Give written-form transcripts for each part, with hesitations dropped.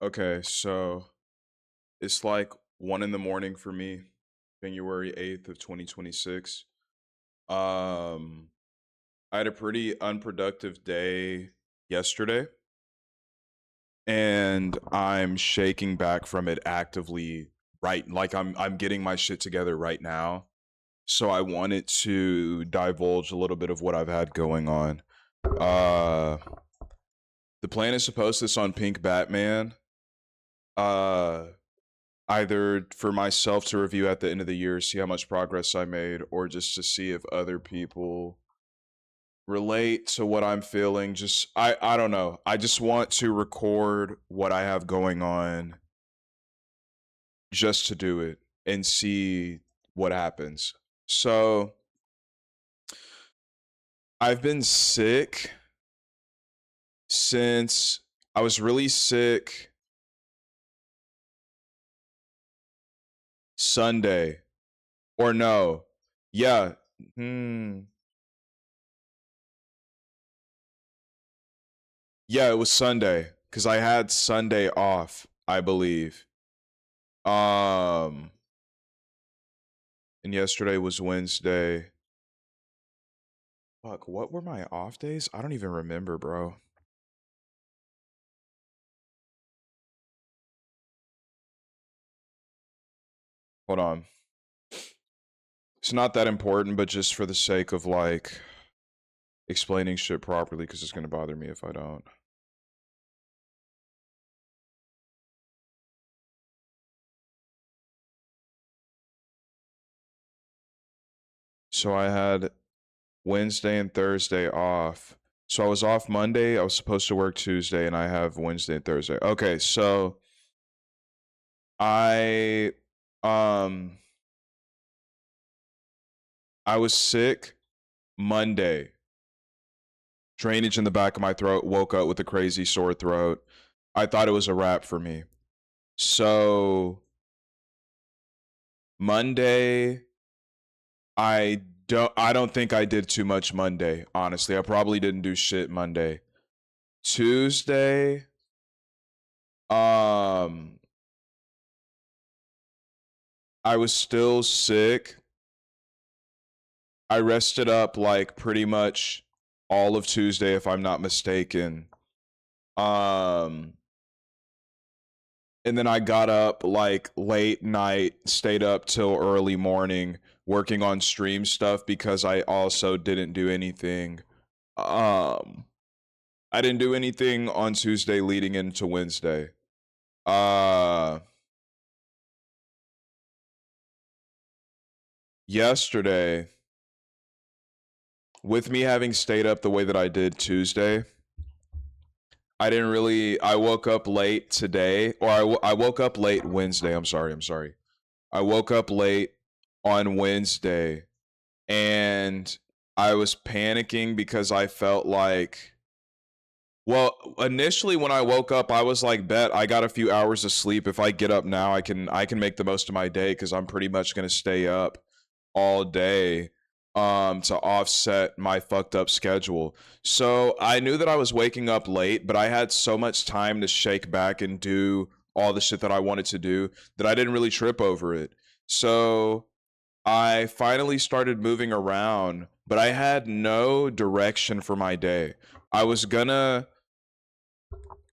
Okay, so it's like 1 in the morning for me, January 8th of 2026. Um, I had a pretty unproductive day yesterday, and I'm shaking back from it actively right like I'm getting my shit together right now. So I wanted to divulge a little bit of what I've had going on. Uh the plan is to post this on Pink Batman. Uh Either for myself to review at the end of the year, see how much progress I made, or just to see if other people relate to what I'm feeling. Just I don't know. I just want to record what I have going on just to do it and see what happens. So, I've been sick since I was really sick Sunday. Or no. Yeah. Hmm. Yeah, it was Sunday cuz I had Sunday off, I believe. Um and yesterday was Wednesday. Fuck, what were my off days? I don't even remember, bro. Hold on. It's not that important, but just for the sake of like explaining shit properly cuz it's going to bother me if I don't. So I had Wednesday and Thursday off. So I was off Monday, I was supposed to work Tuesday, and I have Wednesday and Thursday. Okay, so I um I was sick Monday. Drainage in the back of my throat, woke up with a crazy sore throat. I thought it was a wrap for me. So Monday, I don't think I did too much Monday, honestly. I probably didn't do shit Monday. Tuesday, um I was still sick. I rested up like pretty much all of Tuesday if I'm not mistaken. Um and then I got up like late night, stayed up till early morning working on stream stuff because I also didn't do anything. Um I didn't do anything on Tuesday leading into Wednesday. Uh Yesterday, with me having stayed up the way that I did Tuesday, I didn't really. I woke up late today, or I woke up late Wednesday. I'm sorry. I woke up late on Wednesday, and I was panicking because I felt like. Well, initially when I woke up, I was like, "Bet I got a few hours of sleep. If I get up now, I can make the most of my day because I'm pretty much gonna stay up all day to offset my fucked up schedule." So I knew that I was waking up late, but I had so much time to shake back and do all the shit that I wanted to do that I didn't really trip over it. So I finally started moving around, but I had no direction for my day. I was gonna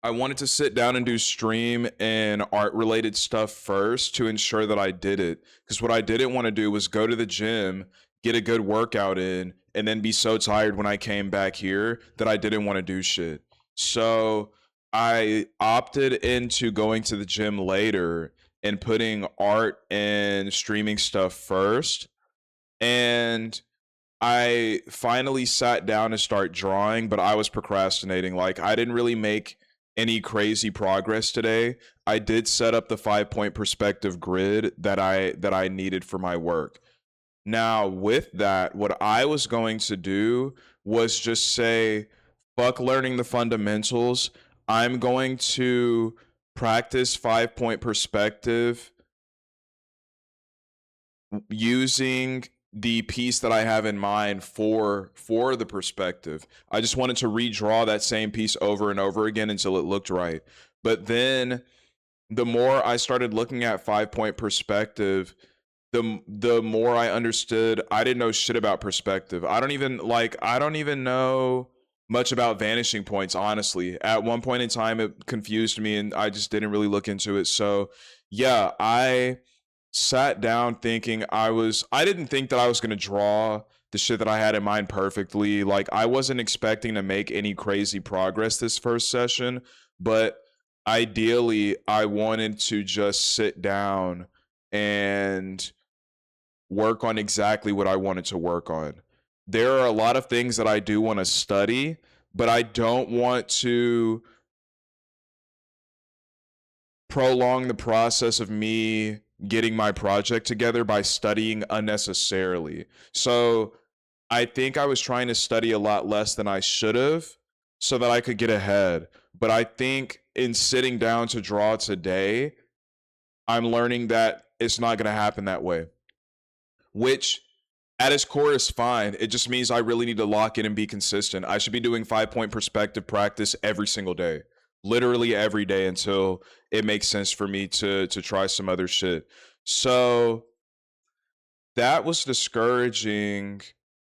I wanted to sit down and do stream and art related stuff first to ensure that I did it. Because what I didn't want to do was go to the gym, get a good workout in, and then be so tired when I came back here that I didn't want to do shit. So I opted into going to the gym later and putting art and streaming stuff first. And I finally sat down to start drawing, but I was procrastinating. Like, I didn't really make any crazy progress today. I did set up the 5 point perspective grid that I needed for my work. Now, with that, what I was going to do was just say, fuck learning the fundamentals. I'm going to practice 5 point perspective using the piece that I have in mind for the perspective. I just wanted to redraw that same piece over and over again until it looked right. But then the more I started looking at 5 point perspective, the more I understood I didn't know shit about perspective. I don't even know much about vanishing points, honestly. At one point in time it confused me and I just didn't really look into it. So yeah, I sat down thinking I didn't think that I was going to draw the shit that I had in mind perfectly. Like I wasn't expecting to make any crazy progress this first session, but ideally I wanted to just sit down and work on exactly what I wanted to work on. There are a lot of things that I do want to study, but I don't want to prolong the process of me getting my project together by studying unnecessarily. So I think I was trying to study a lot less than I should have so that I could get ahead. But I think in sitting down to draw today, I'm learning that it's not going to happen that way, which at its core is fine. It just means I really need to lock in and be consistent. I should be doing 5 point perspective practice every single day, literally every day until it makes sense for me to try some other shit. So that was discouraging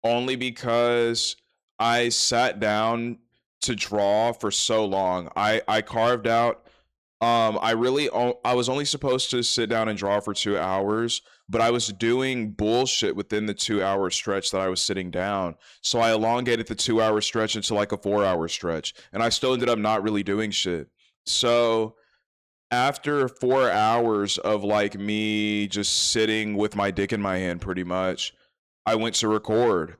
only because I sat down to draw for so long. I carved out I was only supposed to sit down and draw for 2 hours, but I was doing bullshit within the 2 hour stretch that I was sitting down. So I elongated the 2 hour stretch into like a 4 hour stretch, and I still ended up not really doing shit. So after 4 hours of like me just sitting with my dick in my hand pretty much, I went to record.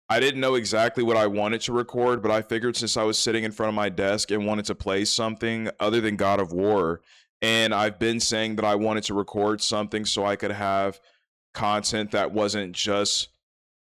I didn't know exactly what I wanted to record, but I figured since I was sitting in front of my desk and wanted to play something other than God of War, and I've been saying that I wanted to record something so I could have content that wasn't just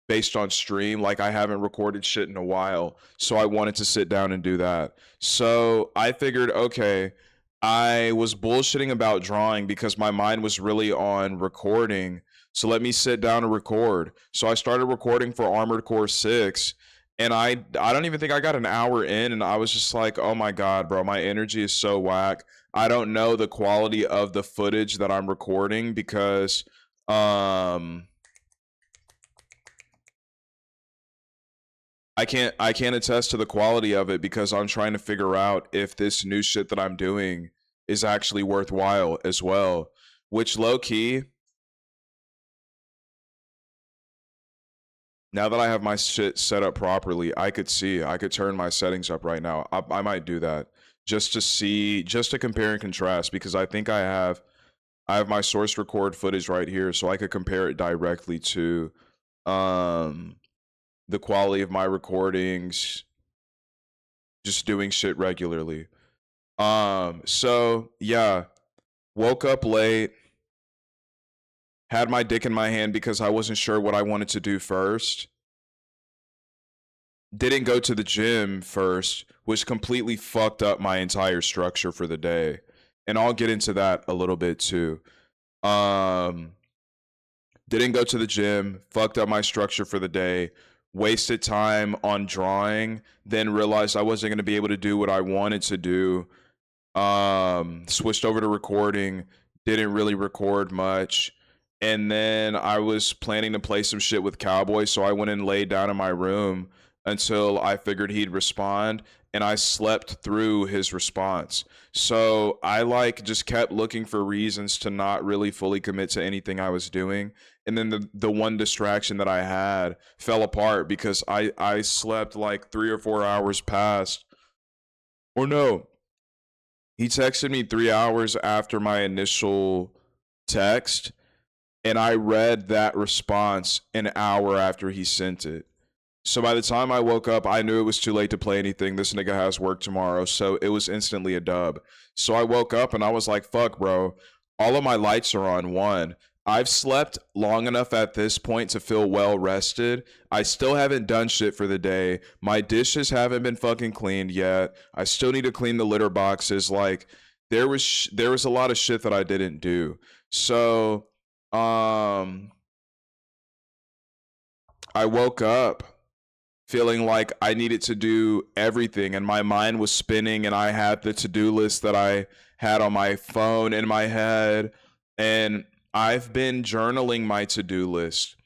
based on stream. Like I haven't recorded shit in a while, so I wanted to sit down and do that. So I figured, okay, I was bullshitting about drawing because my mind was really on recording. So let me sit down and record. So I started recording for Armored Core 6, and I don't even think I got an hour in, and I was just like, "Oh my god, bro, my energy is so whack. I don't know the quality of the footage that I'm recording because um I can't attest to the quality of it because I'm trying to figure out if this new shit that I'm doing is actually worthwhile as well. Which low key, now that I have my shit set up properly, I could turn my settings up right now. I might do that just to see, just to compare and contrast because I have my source record footage right here, so I could compare it directly to um the quality of my recordings just doing shit regularly. So yeah, woke up late, had my dick in my hand because I wasn't sure what I wanted to do first. Didn't go to the gym first, which completely fucked up my entire structure for the day. And I'll get into that a little bit too. Um, didn't go to the gym, fucked up my structure for the day, wasted time on drawing, then realized I wasn't going to be able to do what I wanted to do. Switched over to recording, didn't really record much. And then I was planning to play some shit with Cowboy, so I went and laid down in my room until I figured he'd respond, and I slept through his response. So I like just kept looking for reasons to not really fully commit to anything I was doing. And then the one distraction that I had fell apart because I slept like 3 or 4 hours past. Or no, he texted me 3 hours after my initial text, and I read that response an hour after he sent it. So by the time I woke up, I knew it was too late to play anything. This nigga has work tomorrow, so it was instantly a dub. So I woke up and I was like, fuck, bro. All of my lights are on one. I've slept long enough at this point to feel well rested. I still haven't done shit for the day. My dishes haven't been fucking cleaned yet. I still need to clean the litter boxes. Like there was a lot of shit that I didn't do. So um I woke up feeling like I needed to do everything, and my mind was spinning, and I had the to-do list that I had on my phone in my head, and I've been journaling my to-do list.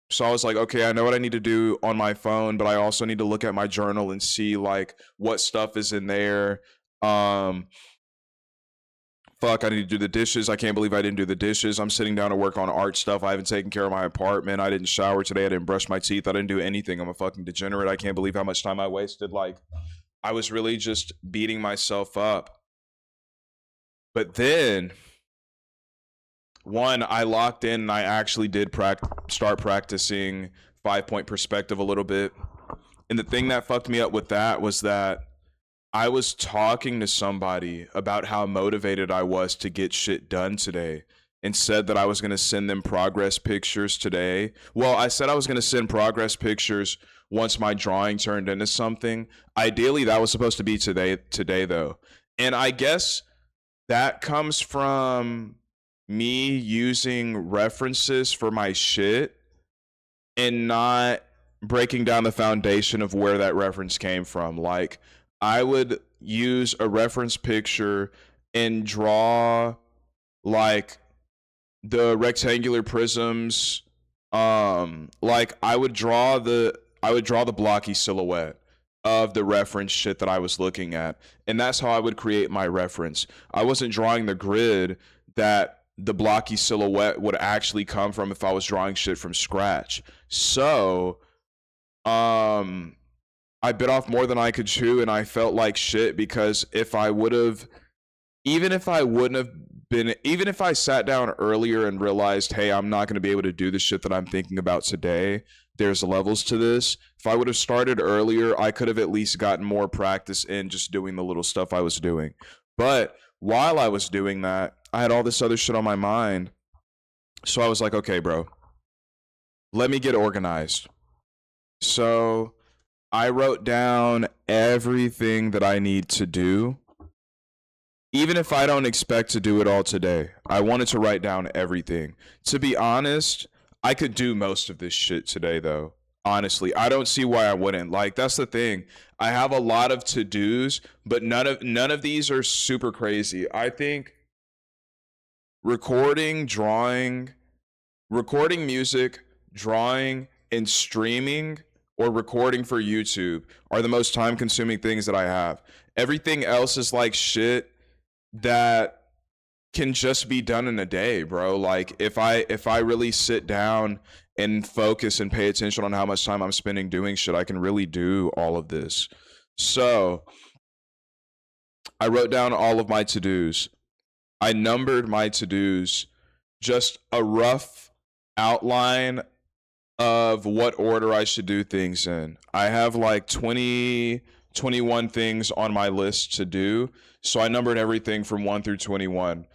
So I was like, okay, I know what I need to do on my phone, but I also need to look at my journal and see like what stuff is in there. Um, Fuck, I need to do the dishes. I can't believe I didn't do the dishes. I'm sitting down to work on art stuff. I haven't taken care of my apartment. I didn't shower today. I didn't brush my teeth. I didn't do anything. I'm a fucking degenerate. I can't believe how much time I wasted. Like, I was really just beating myself up. But then, one, I locked in and I actually did start practicing 5 point perspective a little bit. And the thing that fucked me up with that was that I was talking to somebody about how motivated I was to get shit done today and said that I was going to send them progress pictures today. Well, I said I was going to send progress pictures once my drawing turned into something. Ideally, that was supposed to be today though. And I guess that comes from me using references for my shit and not breaking down the foundation of where that reference came from. Like, I would use a reference picture and draw like the rectangular prisms. Like I would draw the blocky silhouette of the reference shit that I was looking at. And that's how I would create my reference. I wasn't drawing the grid that the blocky silhouette would actually come from if I was drawing shit from scratch. So, I bit off more than I could chew, and I felt like shit because if I would have, even if I wouldn't have been, even if I sat down earlier and realized, hey, I'm not going to be able to do the shit that I'm thinking about today, there's levels to this. If I would have started earlier, I could have at least gotten more practice in just doing the little stuff I was doing. But while I was doing that, I had all this other shit on my mind. So I was like, okay, bro, let me get organized. So I wrote down everything that I need to do. Even if I don't expect to do it all today, I wanted to write down everything. To be honest, I could do most of this shit today though. Honestly, I don't see why I wouldn't. Like, that's the thing. I have a lot of to-dos, but none of these are super crazy. I think recording, drawing, recording music, drawing, and streaming or recording for YouTube are the most time consuming things that I have. Everything else is like shit that can just be done in a day, bro. Like if I really sit down and focus and pay attention on how much time I'm spending doing shit, I can really do all of this. So, I wrote down all of my to-dos. I numbered my to-dos, just a rough outline of what order I should do things in. I have like 21 things on my list to do. So I numbered everything from 1 through 21.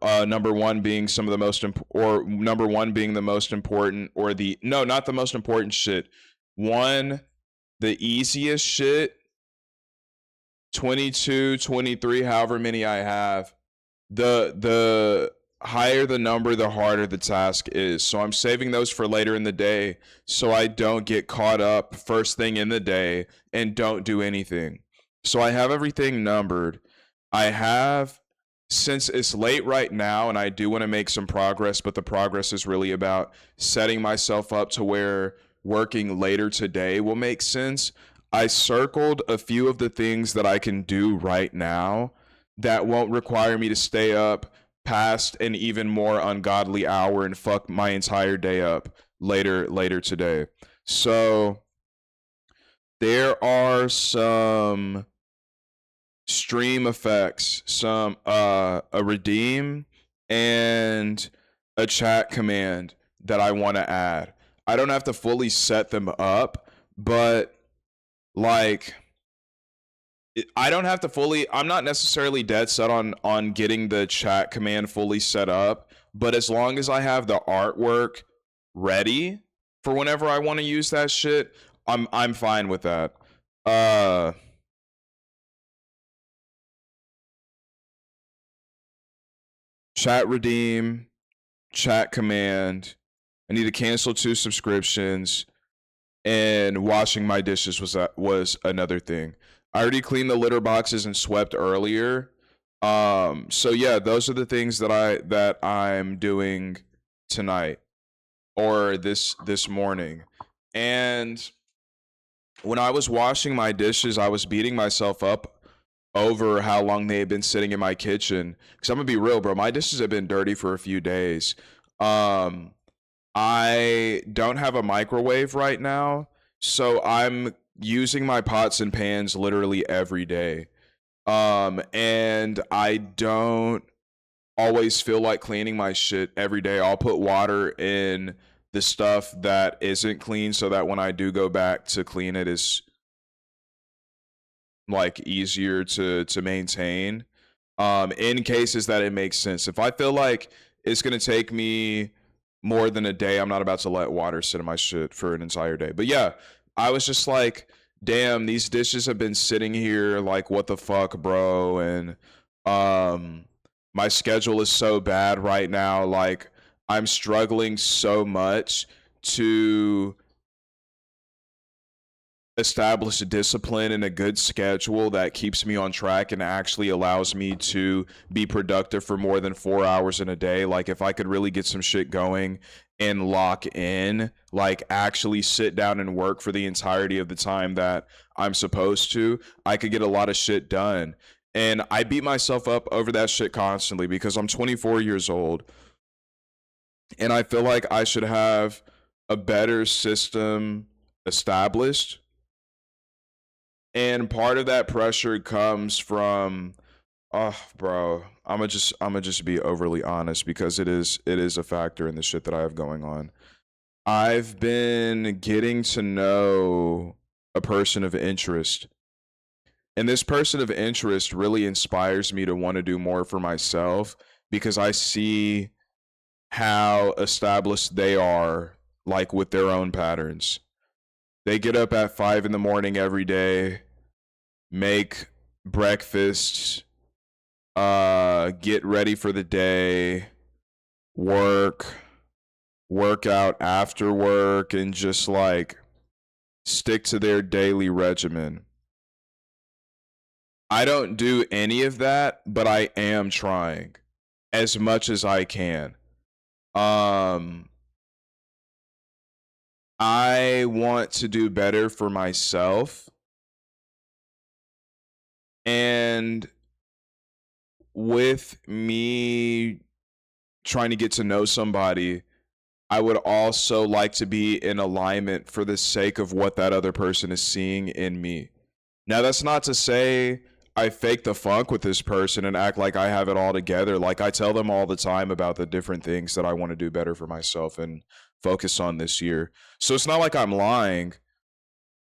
Number one being some of the most or number one being the most important, or the no, not the most important shit. One, the easiest shit. 22, 23, however many I have. The higher the number, the harder the task is. So I'm saving those for later in the day so I don't get caught up first thing in the day and don't do anything. So I have everything numbered. I have, since it's late right now and I do want to make some progress, but the progress is really about setting myself up to where working later today will make sense. I circled a few of the things that I can do right now that won't require me to stay up past an even more ungodly hour and fuck my entire day up later today. So there are some stream effects, some a redeem and a chat command that I want to add. I don't have to fully set them up, but like I don't have to fully, I'm not necessarily dead set on getting the chat command fully set up, but as long as I have the artwork ready for whenever I want to use that shit, I'm fine with that. Chat redeem, chat command. I need to cancel 2 subscriptions. and washing my dishes was another thing. I already cleaned the litter boxes and swept earlier. So yeah, those are the things that I'm doing tonight or this morning. And when I was washing my dishes, I was beating myself up over how long they had been sitting in my kitchen. Cause I'm gonna be real, bro. My dishes have been dirty for a few days. Um, I don't have a microwave right now, so I'm using my pots and pans literally every day. And I don't always feel like cleaning my shit every day. I'll put water in the stuff that isn't clean so that when I do go back to clean it is like easier to maintain. In cases that it makes sense. If I feel like it's gonna take me more than a day, I'm not about to let water sit in my shit for an entire day. But yeah, I was just like, damn, these dishes have been sitting here like what the fuck, bro? And um my schedule is so bad right now. Like I'm struggling so much to establish a discipline and a good schedule that keeps me on track and actually allows me to be productive for more than 4 hours in a day. Like if I could really get some shit going and lock in, like actually sit down and work for the entirety of the time that I'm supposed to, I could get a lot of shit done. And I beat myself up over that shit constantly because I'm 24 years old and I feel like I should have a better system established, and part of that pressure comes from, oh bro, I'm gonna just be overly honest because it is a factor in the shit that I have going on. I've been getting to know a person of interest, and this person of interest really inspires me to want to do more for myself because I see how established they are, like with their own patterns. They get up at 5 in the morning every day, make breakfast, get ready for the day, work, work out after work, and just like stick to their daily regimen. I don't do any of that, but I am trying as much as I can. Um, I want to do better for myself, and with me trying to get to know somebody, I would also like to be in alignment for the sake of what that other person is seeing in me. Now, that's not to say I fake the funk with this person and act like I have it all together. Like, I tell them all the time about the different things that I want to do better for myself and focus on this year. So it's not like I'm lying,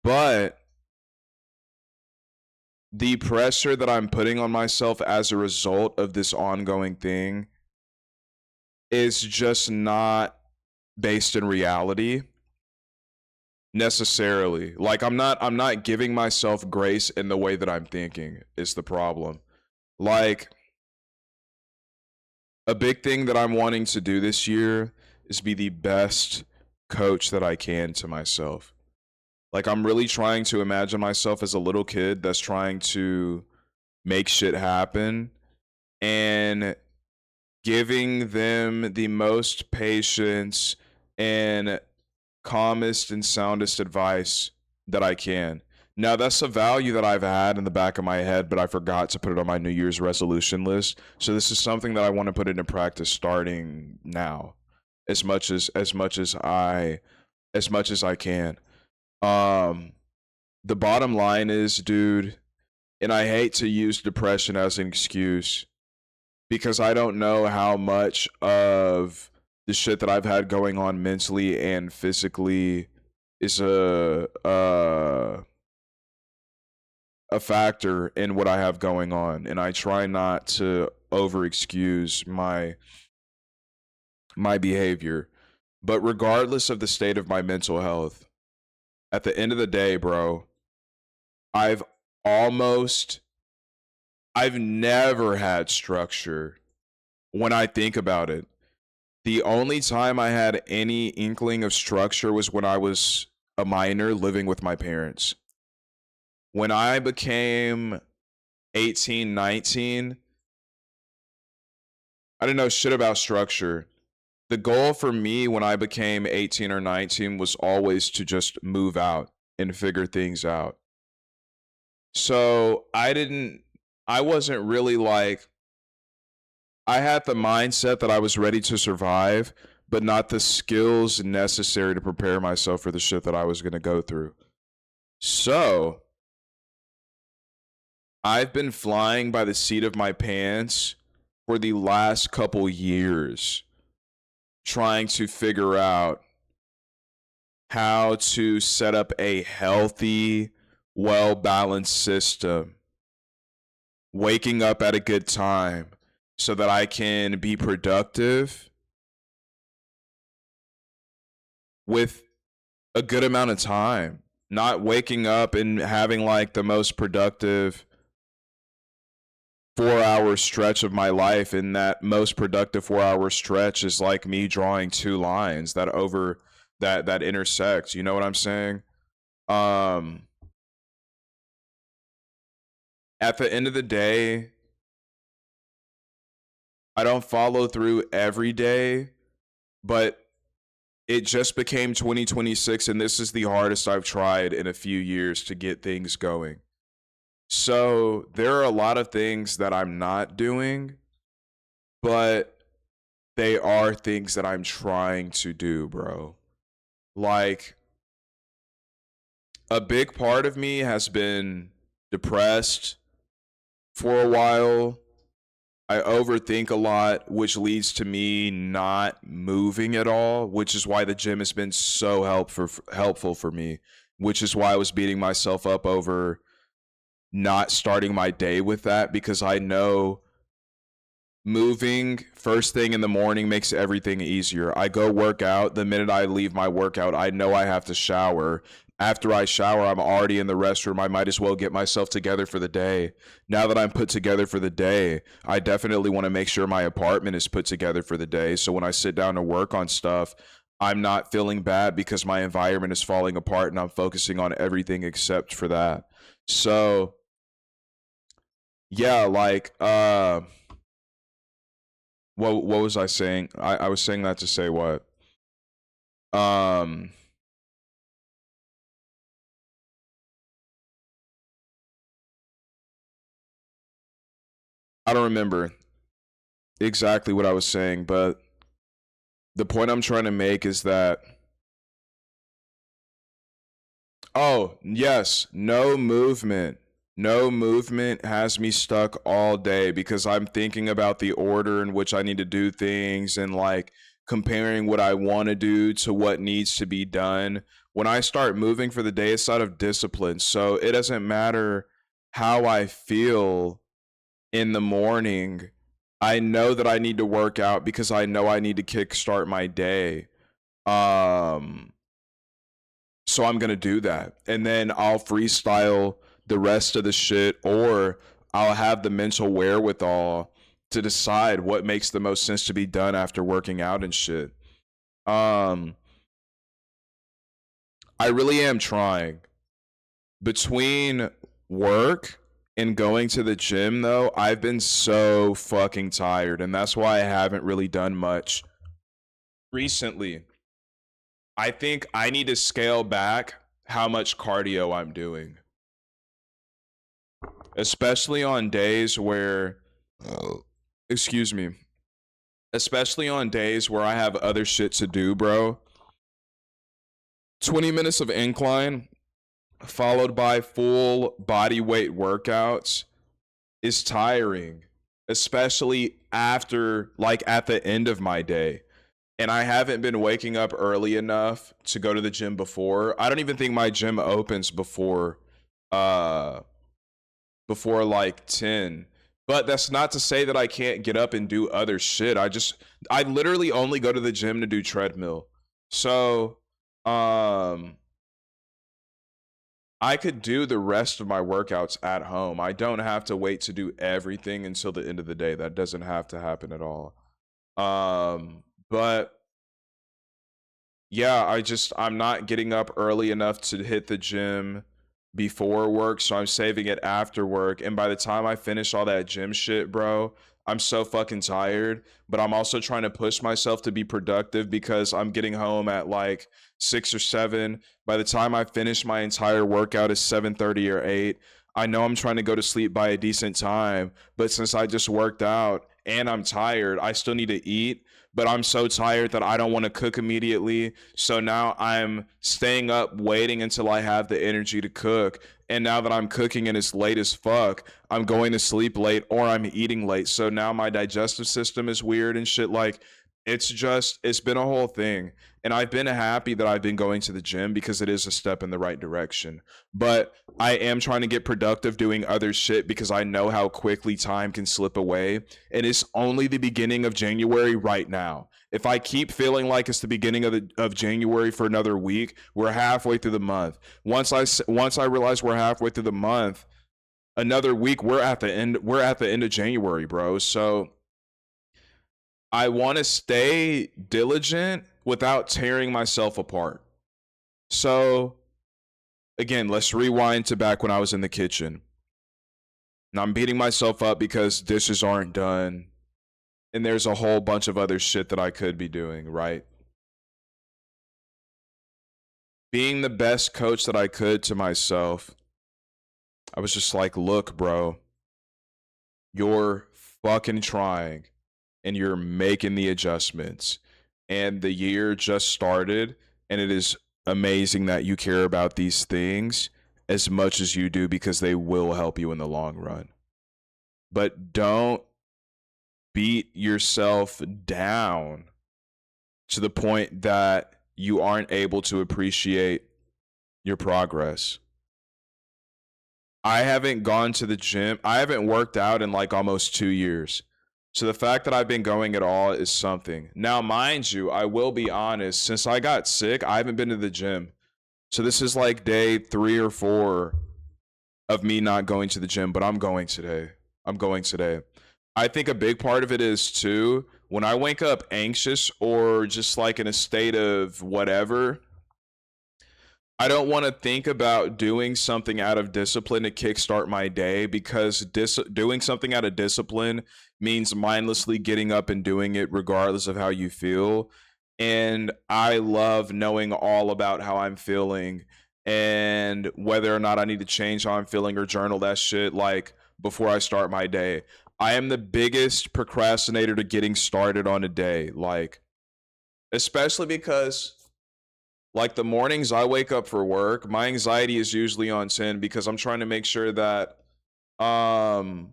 but the pressure that I'm putting on myself as a result of this ongoing thing is just not based in reality necessarily. Like I'm not giving myself grace in the way that I'm thinking is the problem. Like a big thing that I'm wanting to do this year is be the best coach that I can to myself. Like I'm really trying to imagine myself as a little kid that's trying to make shit happen and giving them the most patience and calmest and soundest advice that I can. Now, that's a value that I've had in the back of my head, but I forgot to put it on my New Year's resolution list. So this is something that I want to put into practice starting now, as much as I can. Um, the bottom line is, dude, and I hate to use depression as an excuse because I don't know how much of the shit that I've had going on mentally and physically is a factor in what I have going on, and I try not to over excuse my behavior. But regardless of the state of my mental health, at the end of the day, bro, I've almost I've never had structure when I think about it. The only time I had any inkling of structure was when I was a minor living with my parents. When I became 18, 19, I didn't know shit about structure. The goal for me when I became 18 or 19 was always to just move out and figure things out. So I wasn't really like, I had the mindset that I was ready to survive, but not the skills necessary to prepare myself for the shit that I was going to go through. So I've been flying by the seat of my pants for the last couple years, trying to figure out how to set up a healthy, well-balanced system, waking up at a good time so that I can be productive with a good amount of time, not waking up and having like the most productive 4-hour stretch of my life, and that most productive 4-hour stretch is like me drawing two lines that intersect. You know what I'm saying? At the end of the day, I don't follow through every day, but it just became 2026, and this is the hardest I've tried in a few years to get things going. So there are a lot of things that I'm not doing, but they are things that I'm trying to do, bro. Like, a big part of me has been depressed for a while. I overthink a lot, which leads to me not moving at all, which is why the gym has been so helpful for me, which is why I was beating myself up over not starting my day with that, because I know moving first thing in the morning makes everything easier. I go work out. The minute I leave my workout, I know I have to shower. After I shower, I'm already in the restroom. I might as well get myself together for the day. Now that I'm put together for the day, I definitely want to make sure my apartment is put together for the day. So when I sit down to work on stuff, I'm not feeling bad because my environment is falling apart and I'm focusing on everything except for that. So yeah, like what was I saying? I was saying that to say what? Um I don't remember exactly what I was saying, but the point I'm trying to make is that, oh, yes, no movement. No movement has me stuck all day because I'm thinking about the order in which I need to do things and like comparing what I want to do to what needs to be done. When I start moving for the day, it's out of discipline. So it doesn't matter how I feel in the morning. I know that I need to work out because I know I need to kickstart my day. Um, so I'm gonna do that, and then I'll freestyle the rest of the shit, or I'll have the mental wherewithal to decide what makes the most sense to be done after working out and shit. Um, I really am trying. Between work and going to the gym, though, I've been so fucking tired, and that's why I haven't really done much recently. I think I need to scale back how much cardio I'm doing, especially on days where, excuse me, especially on days where I have other shit to do, bro. 20 minutes of incline followed by full body weight workouts is tiring, especially after, like, at the end of my day. And I haven't been waking up early enough to go to the gym before. I don't even think my gym opens uh before like 10. But that's not to say that I can't get up and do other shit. I literally only go to the gym to do treadmill. So, um I could do the rest of my workouts at home. I don't have to wait to do everything until the end of the day. That doesn't have to happen at all. But yeah, I'm not getting up early enough to hit the gym before work, so I'm saving it after work. And by the time I finish all that gym shit, bro, I'm so fucking tired. But I'm also trying to push myself to be productive because I'm getting home at like 6 or 7. By the time I finish my entire workout is 7:30 or 8. I know I'm trying to go to sleep by a decent time, but since I just worked out and I'm tired, I still need to eat, but I'm so tired that I don't want to cook immediately. So now I'm staying up waiting until I have the energy to cook. And now that I'm cooking and it's late as fuck, I'm going to sleep late or I'm eating late. So now my digestive system is weird and shit. Like, it's been a whole thing. And I've been happy that I've been going to the gym because it is a step in the right direction. But I am trying to get productive doing other shit because I know how quickly time can slip away. And it's only the beginning of January right now. If I keep feeling like it's the beginning of January for another week, we're halfway through the month. Once I realize we're halfway through the month, another week we're at the end. We're at the end of January, bro. So I want to stay diligent without tearing myself apart. So again, let's rewind to back when I was in the kitchen. And I'm beating myself up because dishes aren't done. And there's a whole bunch of other shit that I could be doing, right? Being the best coach that I could to myself, I was just like, look, bro, you're fucking trying and you're making the adjustments. And the year just started, and it is amazing that you care about these things as much as you do because they will help you in the long run. But don't beat yourself down to the point that you aren't able to appreciate your progress. I haven't gone to the gym. I haven't worked out in like almost 2 years. So the fact that I've been going at all is something. Now, mind you, I will be honest, since I got sick, I haven't been to the gym. So this is like day 3 or 4 of me not going to the gym, but I'm going today. I'm going today. I think a big part of it is too, when I wake up anxious or just like in a state of whatever, I don't want to think about doing something out of discipline to kickstart my day because doing something out of discipline means mindlessly getting up and doing it regardless of how you feel. And I love knowing all about how I'm feeling and whether or not I need to change how I'm feeling or journal that shit like before I start my day. I am the biggest procrastinator to getting started on a day, like especially because like the mornings I wake up for work, my anxiety is usually on 10 because I'm trying to make sure that um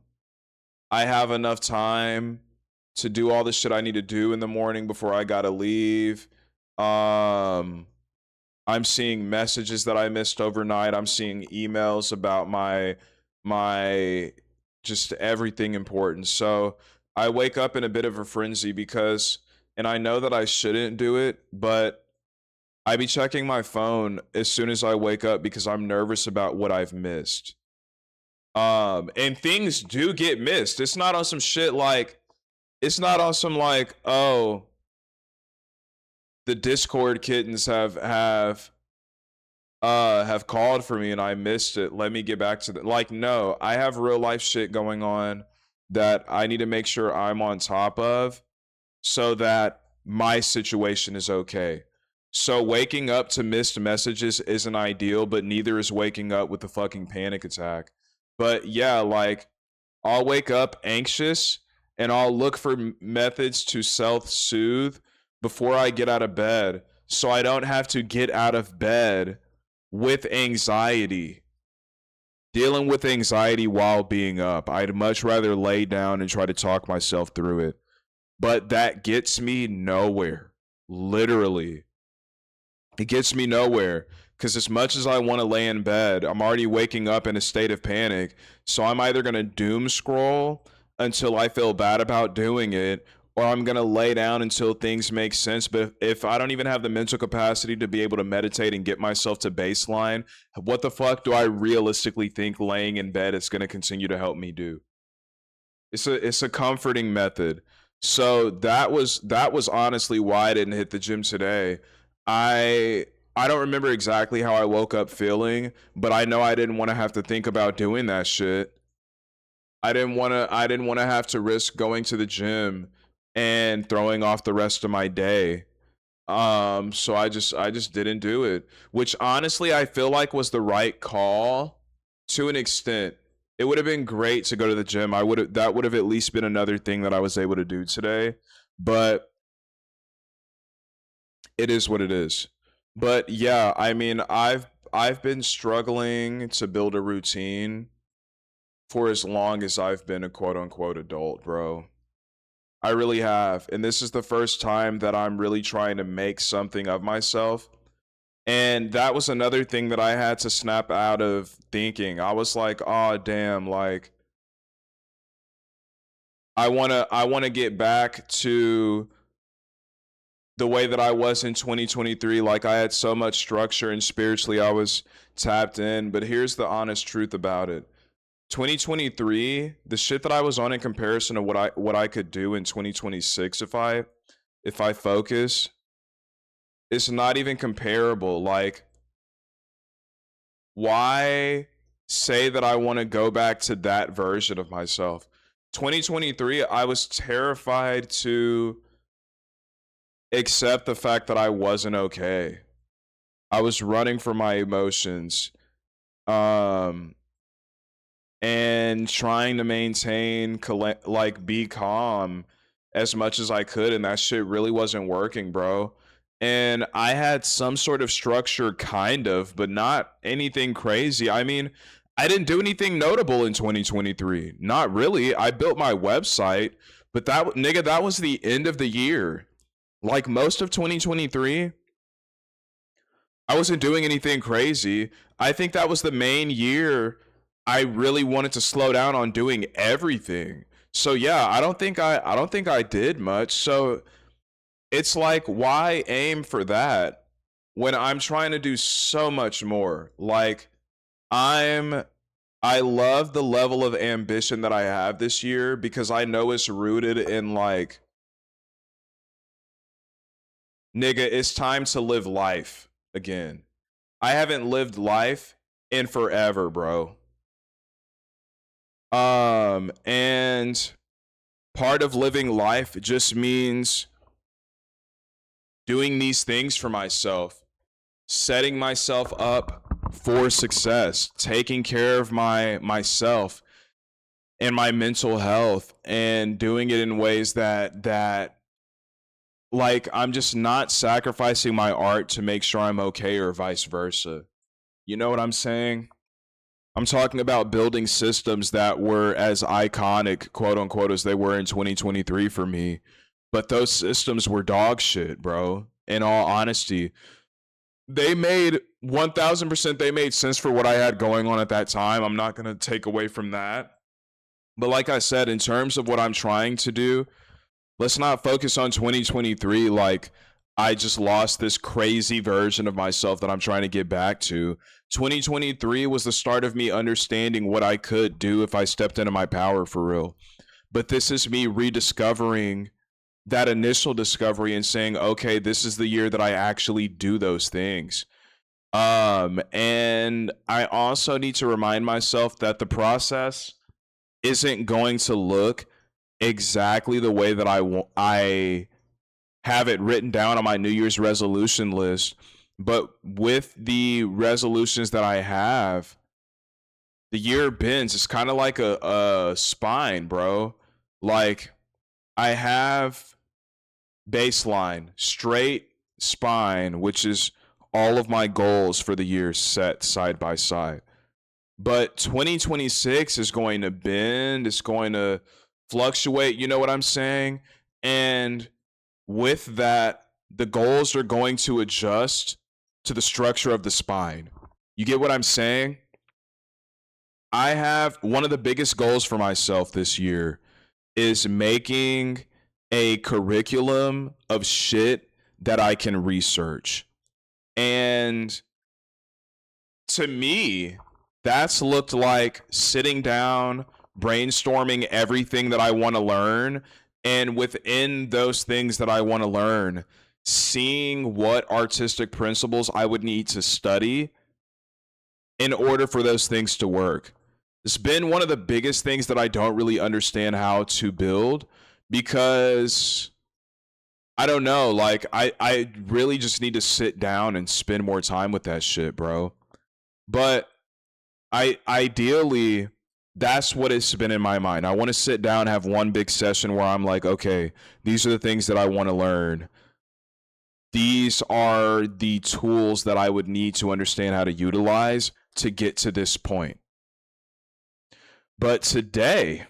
I have enough time to do all the shit I need to do in the morning before I gotta leave. Um I'm seeing messages that I missed overnight. I'm seeing emails about my just everything important. So I wake up in a bit of a frenzy because and I know that I shouldn't do it, but I be checking my phone as soon as I wake up because I'm nervous about what I've missed. And things do get missed. It's not on some shit like it's not on some like, oh, the Discord kittens have called for me and I missed it. Let me get back to the like no, I have real life shit going on that I need to make sure I'm on top of so that my situation is okay. So waking up to missed messages isn't ideal, but neither is waking up with a fucking panic attack. But yeah, like I'll wake up anxious and I'll look for methods to self-soothe before I get out of bed so I don't have to get out of bed with anxiety. Dealing with anxiety while being up. I'd much rather lay down and try to talk myself through it. But that gets me nowhere. Literally. It gets me nowhere. Because as much as I want to lay in bed, I'm already waking up in a state of panic. So I'm either going to doom scroll until I feel bad about doing it, or I'm going to lay down until things make sense. But if I don't even have the mental capacity to be able to meditate and get myself to baseline, what the fuck do I realistically think laying in bed is going to continue to help me do? It's a comforting method. So that was honestly why I didn't hit the gym today. I don't remember exactly how I woke up feeling, but I know I didn't want to have to think about doing that shit. I didn't want to have to risk going to the gym and throwing off the rest of my day. So I just didn't do it, which honestly I feel like was the right call to an extent. It would have been great to go to the gym. I would have That would have at least been another thing that I was able to do today. But it is what it is. But yeah, I mean, I've been struggling to build a routine for as long as I've been a quote unquote adult, bro. I really have. And this is the first time that I'm really trying to make something of myself. And that was another thing that I had to snap out of thinking. I was like, "Oh, damn, like I want to get back to the way that I was in 2023. Like I had so much structure and spiritually I was tapped in, but here's the honest truth about it. 2023, the shit that I was on in comparison to what I could do in 2026 if I focus, it's not even comparable. Like why say that I want to go back to that version of myself? 2023, I was terrified to accept the fact that I wasn't okay. I was running from my emotions. Um and trying to maintain like be calm as much as I could, and that shit really wasn't working, bro. And I had some sort of structure kind of, but not anything crazy. I mean, I didn't do anything notable in 2023. Not really. I built my website, but that was the end of the year. Like most of 2023, I wasn't doing anything crazy. I think that was the main year I really wanted to slow down on doing everything. So yeah, I don't think I did much. So it's like why aim for that when I'm trying to do so much more? Like I'm I love the level of ambition that I have this year because I know it's rooted in like, nigga, it's time to live life again. I haven't lived life in forever, bro. And part of living life just means doing these things for myself, setting myself up for success, taking care of myself and my mental health, and doing it in ways that like I'm just not sacrificing my art to make sure I'm okay or vice versa. You know what I'm saying? I'm talking about building systems that were as iconic, quote unquote, as they were in 2023 for me. But those systems were dog shit, bro. In all honesty, they made 1000%, they made sense for what I had going on at that time. I'm not going to take away from that. But like I said, in terms of what I'm trying to do, let's not focus on 2023 like I just lost this crazy version of myself that I'm trying to get back to. 2023 was the start of me understanding what I could do if I stepped into my power for real. But this is me rediscovering that initial discovery and saying, okay, this is the year that I actually do those things. And I also need to remind myself that the process isn't going to look exactly the way that I have it written down on my New Year's resolution list. But with the resolutions that I have, the year bends. It's kind of like a spine, bro. Like I have baseline, straight spine, which is all of my goals for the year set side by side. But 2026 is going to bend, it's going to fluctuate, you know what I'm saying? And with that, the goals are going to adjust to the structure of the spine. You get what I'm saying? I have one of the biggest goals for myself this year is making a curriculum of shit that I can research. And to me, that's looked like sitting down, brainstorming everything that I want to learn, and within those things that I want to learn, seeing what artistic principles I would need to study in order for those things to work. It's been one of the biggest things that I don't really understand how to build, because I don't know, like I really just need to sit down and spend more time with that shit, bro. But I ideally, that's what it's been in my mind. I want to sit down, have one big session where I'm like, okay, these are the things that I want to learn. These are the tools that I would need to understand how to utilize to get to this point. But today,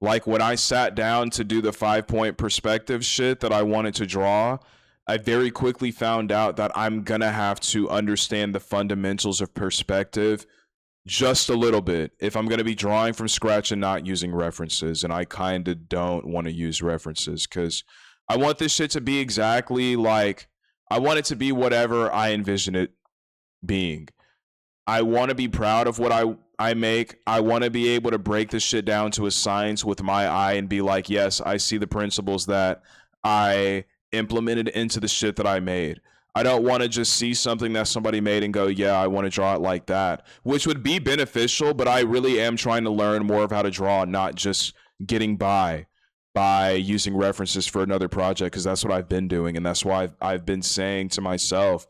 like when I sat down to do the 5-point perspective shit that I wanted to draw, I very quickly found out that I'm going to have to understand the fundamentals of perspective just a little bit if I'm going to be drawing from scratch and not using references. And I kind of don't want to use references because I want this shit to be exactly like, I want it to be whatever I envision it being. I want to be proud of what I make. I want to be able to break this shit down to a science with my eye and be like, yes, I see the principles that I implemented into the shit that I made. I don't want to just see something that somebody made and go, yeah, I want to draw it like that, which would be beneficial, but I really am trying to learn more of how to draw, not just getting by using references for another project, because that's what I've been doing. And that's why I've been saying to myself,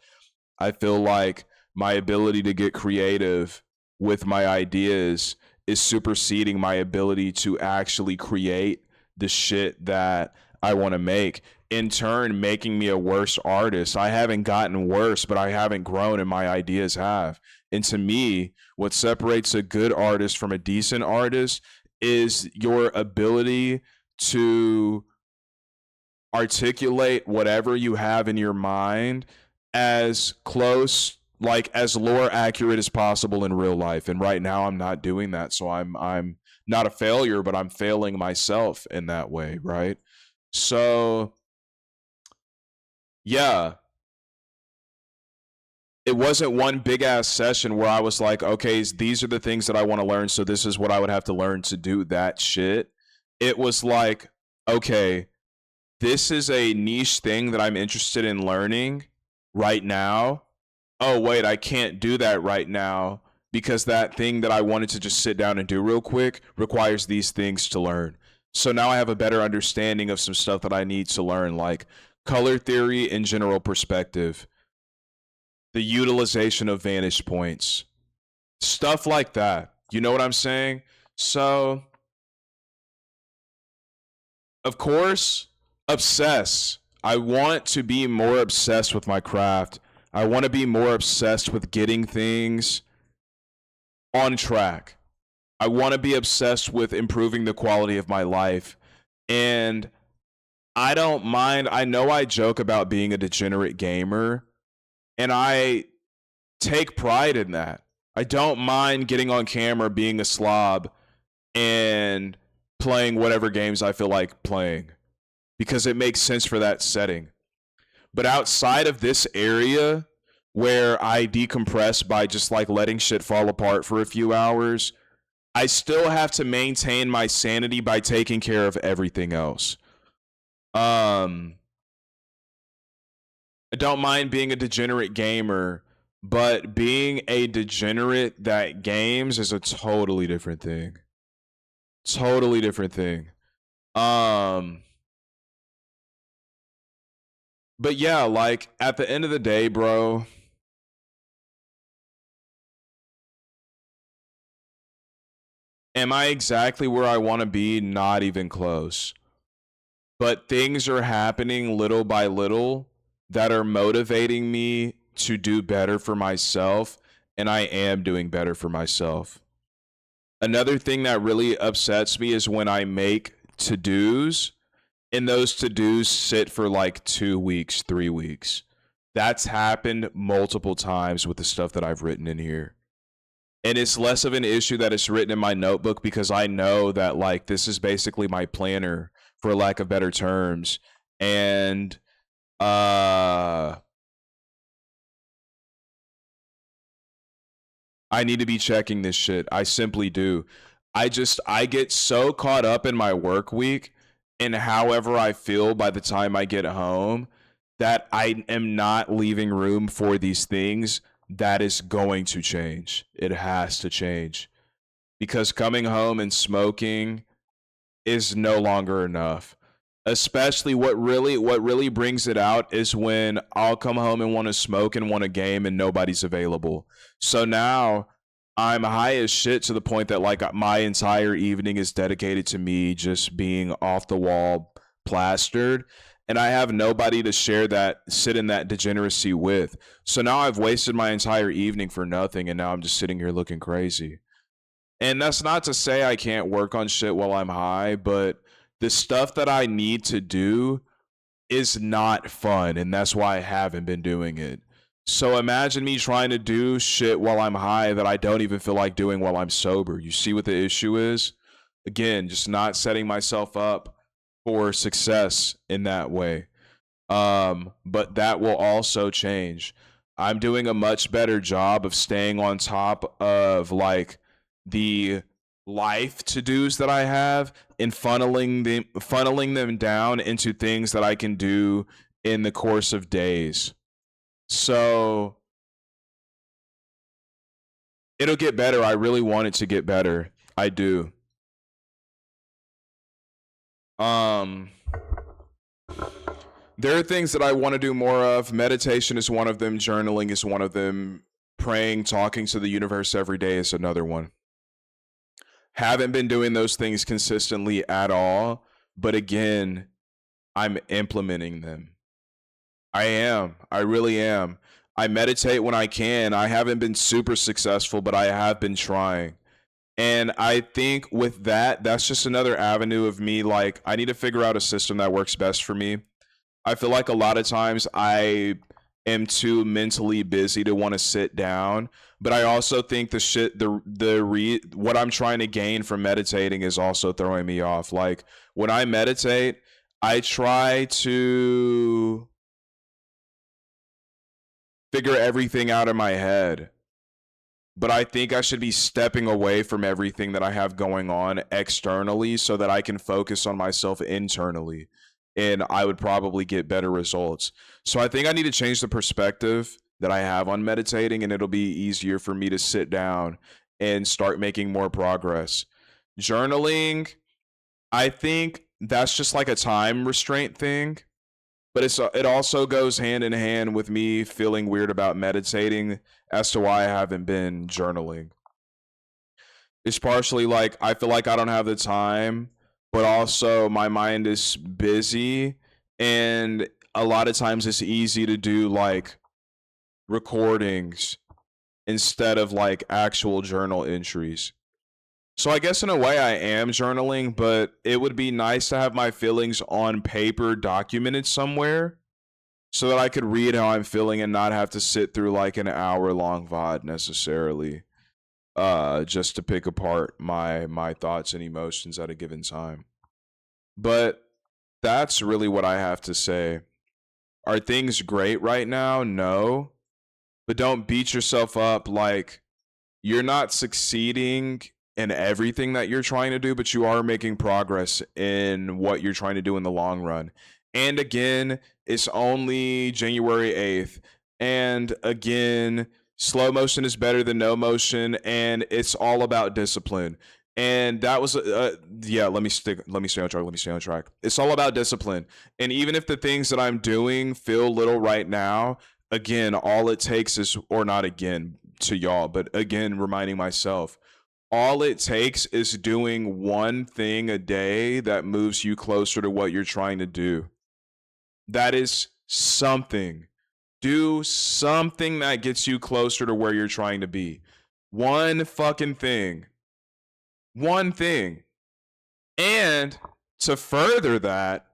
I feel like my ability to get creative with my ideas is superseding my ability to actually create the shit that I want to make, in turn making me a worse artist. I haven't gotten worse, but I haven't grown, and my ideas have. And to me, what separates a good artist from a decent artist is your ability to articulate whatever you have in your mind as close, like as lore accurate as possible in real life. And right now I'm not doing that. So I'm not a failure, but I'm failing myself in that way, right? So yeah, it wasn't one big ass session where I was like, okay, these are the things that I want to learn, so this is what I would have to learn to do that shit. It was like, okay, this is a niche thing that I'm interested in learning right now. Oh, wait, I can't do that right now because that thing that I wanted to just sit down and do real quick requires these things to learn. So now I have a better understanding of some stuff that I need to learn, like color theory and general perspective, the utilization of vantage points, stuff like that. You know what I'm saying? So, of course, obsess. I want to be more obsessed with my craft. I want to be more obsessed with getting things on track. I want to be obsessed with improving the quality of my life. And I don't mind. I know I joke about being a degenerate gamer, and I take pride in that. I don't mind getting on camera, being a slob, and playing whatever games I feel like playing, because it makes sense for that setting. But outside of this area where I decompress by just like letting shit fall apart for a few hours, I still have to maintain my sanity by taking care of everything else. I don't mind being a degenerate gamer, but being a degenerate that games is a totally different thing. Totally different thing. But yeah, like at the end of the day, bro, am I exactly where I want to be? Not even close. But things are happening little by little that are motivating me to do better for myself, and I am doing better for myself. Another thing that really upsets me is when I make to-dos and those to-dos sit for like 2 weeks, 3 weeks. That's happened multiple times with the stuff that I've written in here. And it's less of an issue that it's written in my notebook, because I know that like this is basically my planner, for lack of better terms. And I need to be checking this shit. I simply do. I get so caught up in my work week and however I feel by the time I get home that I am not leaving room for these things, that is going to change. It has to change. Because coming home and smoking is no longer enough. Especially what really brings it out is when I'll come home and want to smoke and want a game and nobody's available. So now I'm high as shit to the point that like my entire evening is dedicated to me just being off the wall plastered, and I have nobody to share that sit in that degeneracy with. So now I've wasted my entire evening for nothing, and now I'm just sitting here looking crazy. And that's not to say I can't work on shit while I'm high, but the stuff that I need to do is not fun, and that's why I haven't been doing it. So imagine me trying to do shit while I'm high that I don't even feel like doing while I'm sober. You see what the issue is? Again, just not setting myself up for success in that way. But that will also change. I'm doing a much better job of staying on top of like the life to dos that I have and funneling them down into things that I can do in the course of days. So it'll get better. I really want it to get better. I do. Um there are things that I want to do more of. Meditation is one of them, journaling is one of them, praying, talking to the universe every day is another one. Haven't been doing those things consistently at all, but again, I'm implementing them. I am. I really am. I meditate when I can. I haven't been super successful, but I have been trying. And I think with that, that's just another avenue of me. Like, I need to figure out a system that works best for me. I feel like a lot of times I am too mentally busy to want to sit down, but I also think what I'm trying to gain from meditating is also throwing me off. Like when I meditate, I try to figure everything out in my head. But I think I should be stepping away from everything that I have going on externally so that I can focus on myself internally. And I would probably get better results. So I think I need to change the perspective that I have on meditating, and it'll be easier for me to sit down and start making more progress. Journaling, I think that's just like a time restraint thing, but it also goes hand in hand with me feeling weird about meditating as to why I haven't been journaling. It's partially like I feel like I don't have the time, but also my mind is busy, and a lot of times it's easy to do like recordings instead of like actual journal entries. So I guess in a way I am journaling, but it would be nice to have my feelings on paper documented somewhere so that I could read how I'm feeling and not have to sit through like an hour long VOD necessarily, just to pick apart my thoughts and emotions at a given time. But that's really what I have to say. Are things great right now? No. But don't beat yourself up like you're not succeeding in everything that you're trying to do, but you are making progress in what you're trying to do in the long run. And again, it's only January 8th. And again, slow motion is better than no motion, and it's all about discipline. And that was yeah, let me stay on track. It's all about discipline. And even if the things that I'm doing feel little right now, again, all it takes is, or not again to y'all, but again, reminding myself, all it takes is doing one thing a day that moves you closer to what you're trying to do. That is something. Do something that gets you closer to where you're trying to be. One fucking thing. One thing. And to further that,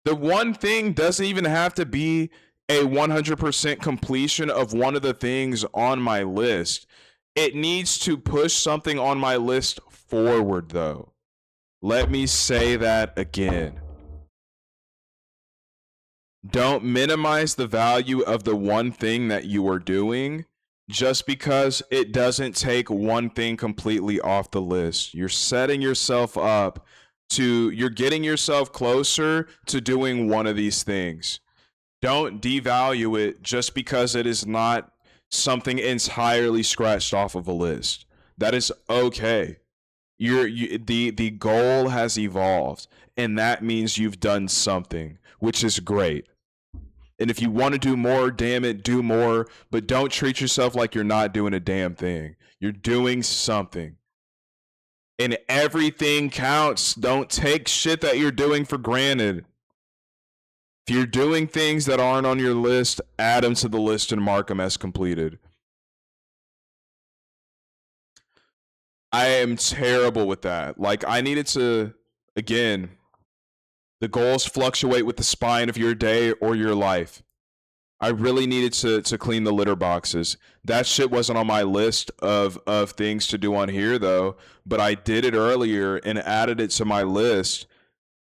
the one thing doesn't even have to be a 100% completion of one of the things on my list. It needs to push something on my list forward, though. Let me say that again. Don't minimize the value of the one thing that you are doing just because it doesn't take one thing completely off the list. You're setting yourself up you're getting yourself closer to doing one of these things. Don't devalue it just because it is not something entirely scratched off of a list. That is okay. The goal has evolved, and that means you've done something, which is great. And if you want to do more, damn it, do more, but don't treat yourself like you're not doing a damn thing. You're doing something. And everything counts. Don't take shit that you're doing for granted. If you're doing things that aren't on your list, add them to the list and mark them as completed. I am terrible with that. Like, I needed to, again, the goals fluctuate with the spine of your day or your life. I really needed to clean the litter boxes. That shit wasn't on my list of things to do on here though, but I did it earlier and added it to my list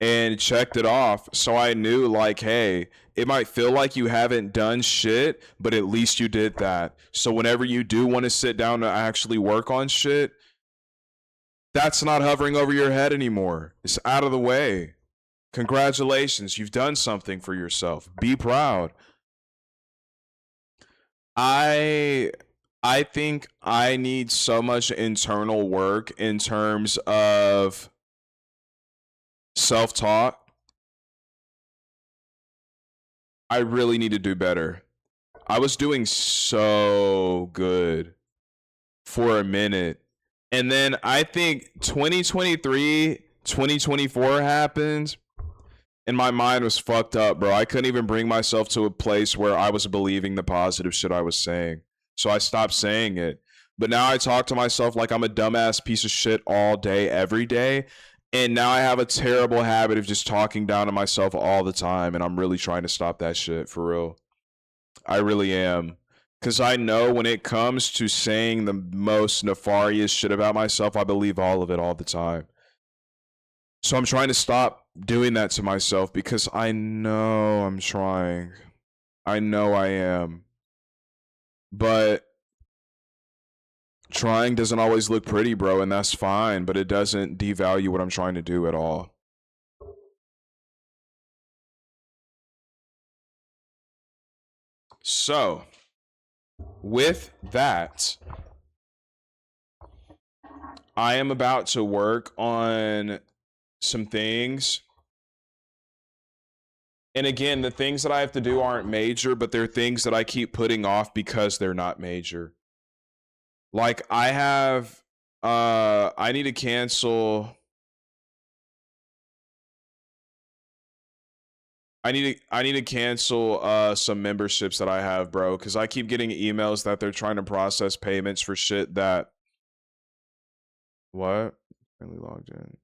and checked it off. So I knew, like, hey, it might feel like you haven't done shit, but at least you did that. So whenever you do want to sit down to actually work on shit, that's not hovering over your head anymore. It's out of the way. Congratulations, you've done something for yourself. Be proud. I think I need so much internal work in terms of self-talk. I really need to do better. I was doing so good for a minute. And then I think 2023, 2024 happened, and my mind was fucked up, bro. I couldn't even bring myself to a place where I was believing the positive shit I was saying. So I stopped saying it. But now I talk to myself like I'm a dumbass piece of shit all day, every day. And now I have a terrible habit of just talking down to myself all the time. And I'm really trying to stop that shit, for real. I really am. Because I know when it comes to saying the most nefarious shit about myself, I believe all of it all the time. So I'm trying to stop doing that to myself because I know I'm trying. I know I am. But trying doesn't always look pretty, bro, and that's fine, but it doesn't devalue what I'm trying to do at all. So, with that, I am about to work on some things. And again, the things that I have to do aren't major, but they're things that I keep putting off because they're not major. Like, I need to cancel. I need to cancel some memberships that I have, bro, because I keep getting emails that they're trying to process payments for shit that. What? Really logged in.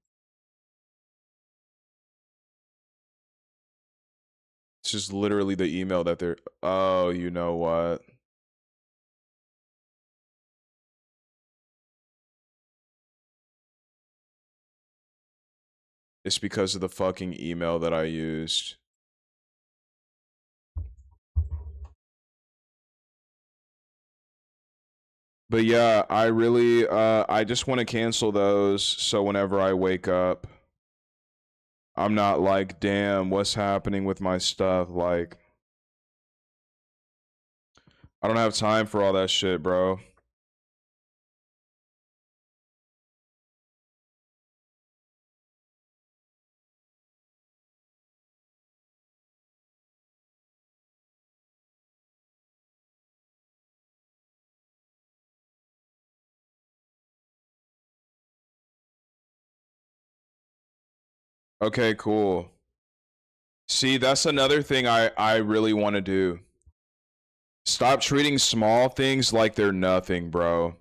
It's just literally the email that they're. Oh, you know what? It's because of the fucking email that I used. But yeah, I really I just want to cancel those so whenever I wake up, I'm not like, damn, what's happening with my stuff? Like, I don't have time for all that shit, bro. Okay, cool. See, that's another thing I really want to do. Stop treating small things like they're nothing, bro.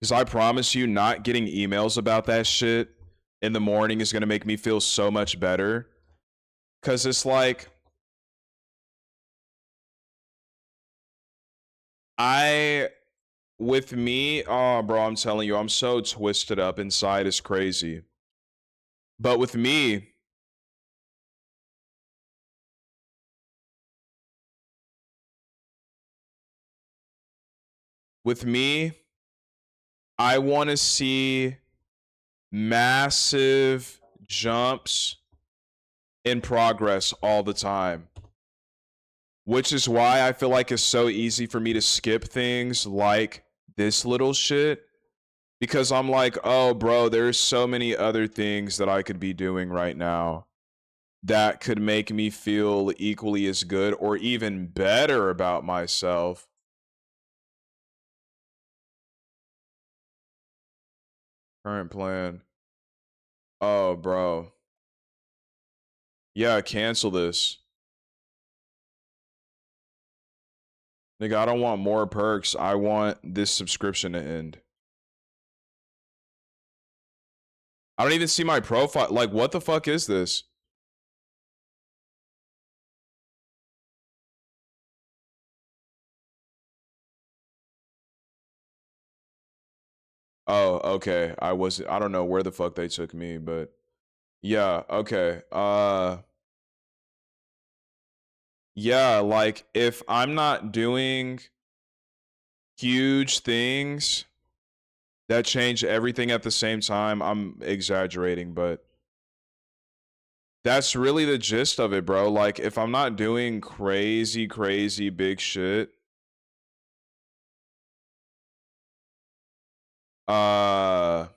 Because I promise you, not getting emails about that shit in the morning is going to make me feel so much better. Because it's like, with me, oh, bro, I'm telling you, I'm so twisted up inside, it's crazy. But with me, I want to see massive jumps in progress all the time. which is why I feel like it's so easy for me to skip things like this little shit. Because I'm like, oh, bro, there's so many other things that I could be doing right now that could make me feel equally as good or even better about myself. Current plan. Oh, bro. Yeah, cancel this. Nigga, I don't want more perks. I want this subscription to end. I don't even see my profile. Like, what the fuck is this? Oh, okay. I don't know where the fuck they took me, but yeah, okay. Yeah, like if I'm not doing huge things that change everything at the same time, I'm exaggerating, but that's really the gist of it, bro. Like if I'm not doing crazy big shit, uh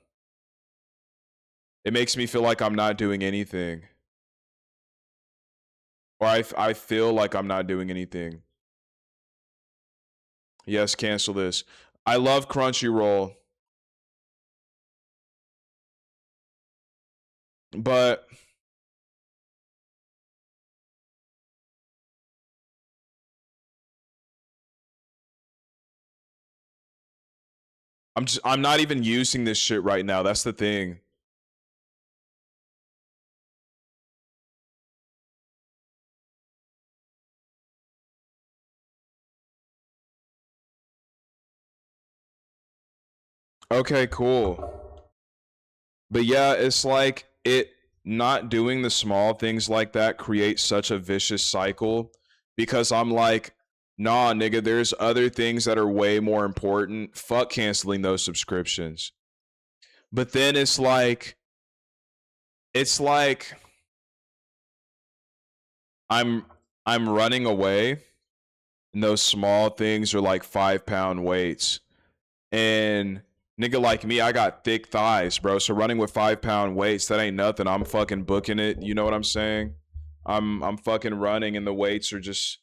it makes me feel like I'm not doing anything. Or I feel like I'm not doing anything. Yes, cancel this. I love Crunchyroll, but I'm not even using this shit right now. That's the thing. Okay, cool. But yeah, it's like it not doing the small things like that creates such a vicious cycle because I'm like, nah, nigga, there's other things that are way more important. Fuck canceling those subscriptions. But then it's like I'm I'm running away and those small things are like 5 pound weights. And nigga like me, I got thick thighs, bro. So running with 5 pound weights, that ain't nothing. I'm fucking booking it. You know what I'm saying? I'm fucking running and the weights are just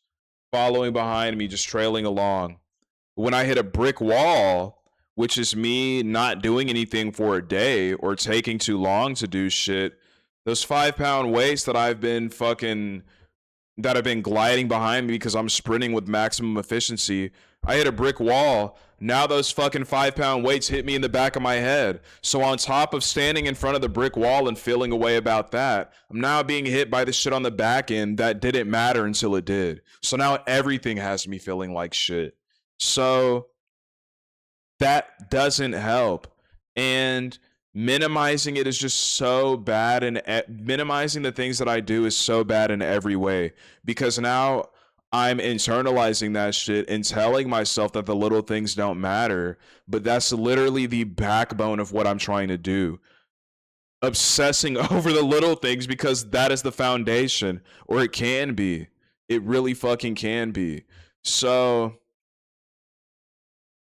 following behind me, just trailing along. When I hit a brick wall, which is me not doing anything for a day or taking too long to do shit, those 5 pound weights that have been gliding behind me because I'm sprinting with maximum efficiency. I hit a brick wall. Now those fucking 5 pound weights hit me in the back of my head. So on top of standing in front of the brick wall and feeling a way about that, I'm now being hit by the shit on the back end that didn't matter until it did. So now everything has me feeling like shit. So that doesn't help. And minimizing it is just so bad, and minimizing the things that I do is so bad in every way because now I'm internalizing that shit and telling myself that the little things don't matter, but that's literally the backbone of what I'm trying to do. Obsessing over the little things because that is the foundation, or it can be. It really fucking can be. So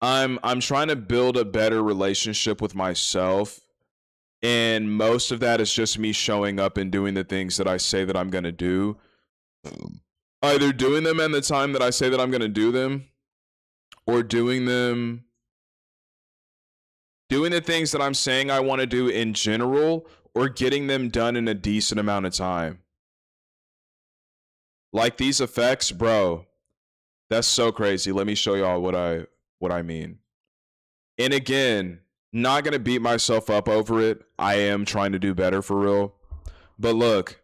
I'm trying to build a better relationship with myself, and most of that is just me showing up and doing the things that I say that I'm going to do. Either doing them in the time that I say that I'm going to do them, or doing the things that I'm saying I want to do in general, or getting them done in a decent amount of time. Like these effects, bro. That's so crazy. Let me show y'all what I mean. And again, not going to beat myself up over it. I am trying to do better for real. But look,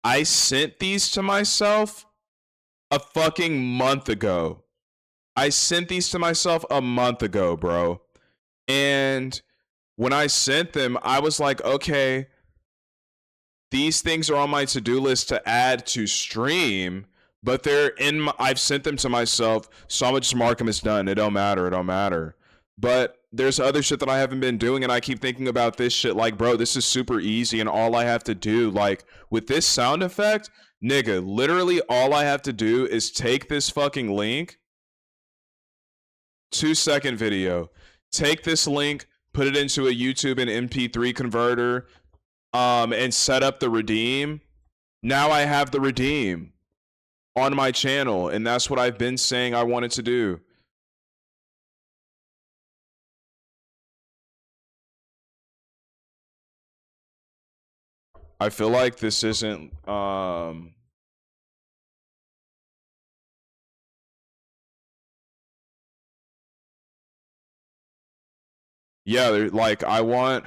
I sent these to myself a fucking month ago. I sent these to myself a month ago, bro. And when I sent them, I was like, okay, these things are on my to-do list to add to stream, but they're in my, I've sent them to myself, so I'm gonna just mark them as done. It don't matter. But there's other shit that I haven't been doing, and I keep thinking about this shit like, bro, this is super easy, and all I have to do, like, with this sound effect, nigga, literally all I have to do is take this fucking link, 2-second video, take this link, put it into a YouTube and MP3 converter, and set up the redeem. Now I have the redeem on my channel, and that's what I've been saying I wanted to do. I feel like this isn't yeah, like I want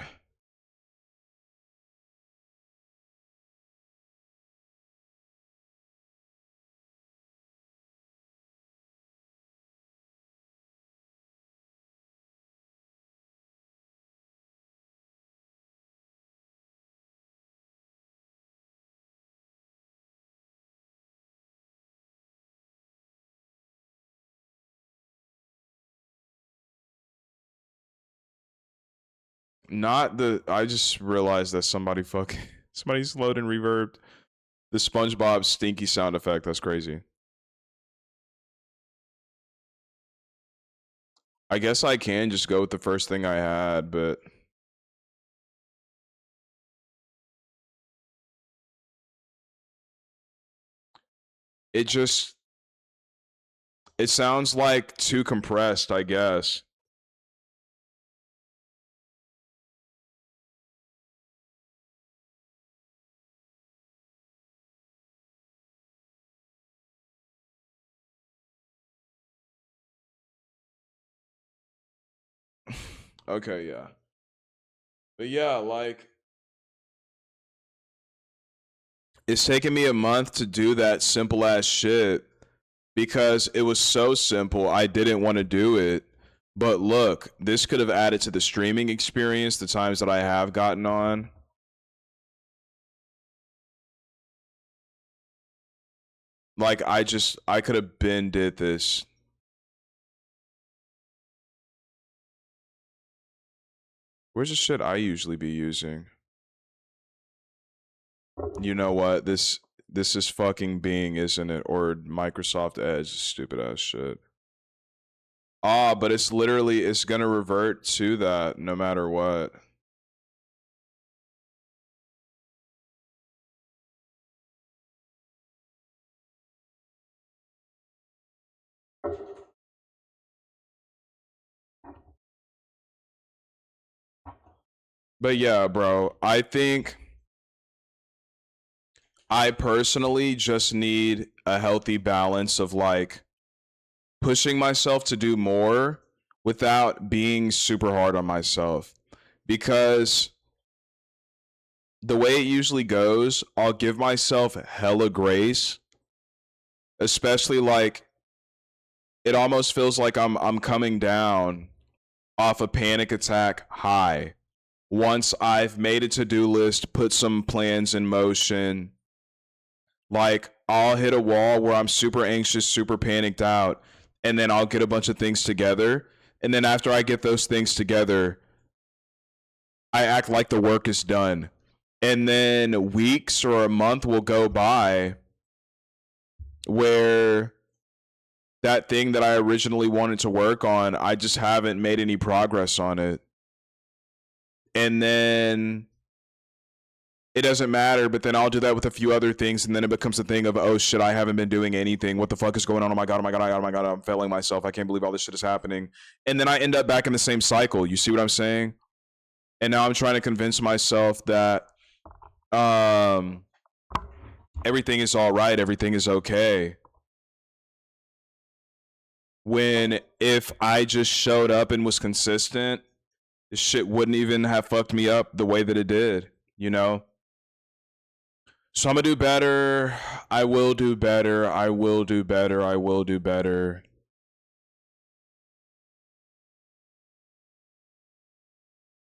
not the I just realized that somebody's loading reverb the SpongeBob stinky sound effect. That's crazy. I guess I can just go with the first thing I had, but it just it sounds like too compressed, I guess. Okay, yeah. But yeah, like it's taken me a month to do that simple ass shit because it was so simple. I didn't want to do it. But look, this could have added to the streaming experience the times that I have gotten on. Like I could have been did this. Where's the shit I usually be using? You know what? This is fucking Bing, isn't it? Or Microsoft Edge, stupid ass shit. Ah, but it's gonna revert to that no matter what. But yeah, bro, I think I personally just need a healthy balance of like pushing myself to do more without being super hard on myself. Because the way it usually goes, I'll give myself hella grace, especially like it almost feels like I'm coming down off a panic attack high. Once I've made a to-do list, put some plans in motion, like I'll hit a wall where I'm super anxious, super panicked out, and then I'll get a bunch of things together. And then after I get those things together, I act like the work is done. And then weeks or a month will go by where that thing that I originally wanted to work on, I just haven't made any progress on it. And then it doesn't matter, but then I'll do that with a few other things, and then it becomes a thing of, oh shit, I haven't been doing anything. What the fuck is going on? Oh my god, oh my god, oh my god, I'm failing myself. I can't believe all this shit is happening. And then I end up back in the same cycle. You see what I'm saying? And now I'm trying to convince myself that um everything is all right, everything is okay. When if I just showed up and was consistent, this shit wouldn't even have fucked me up the way that it did, you know? So I'm gonna do better. I will do better. I will do better. I will do better.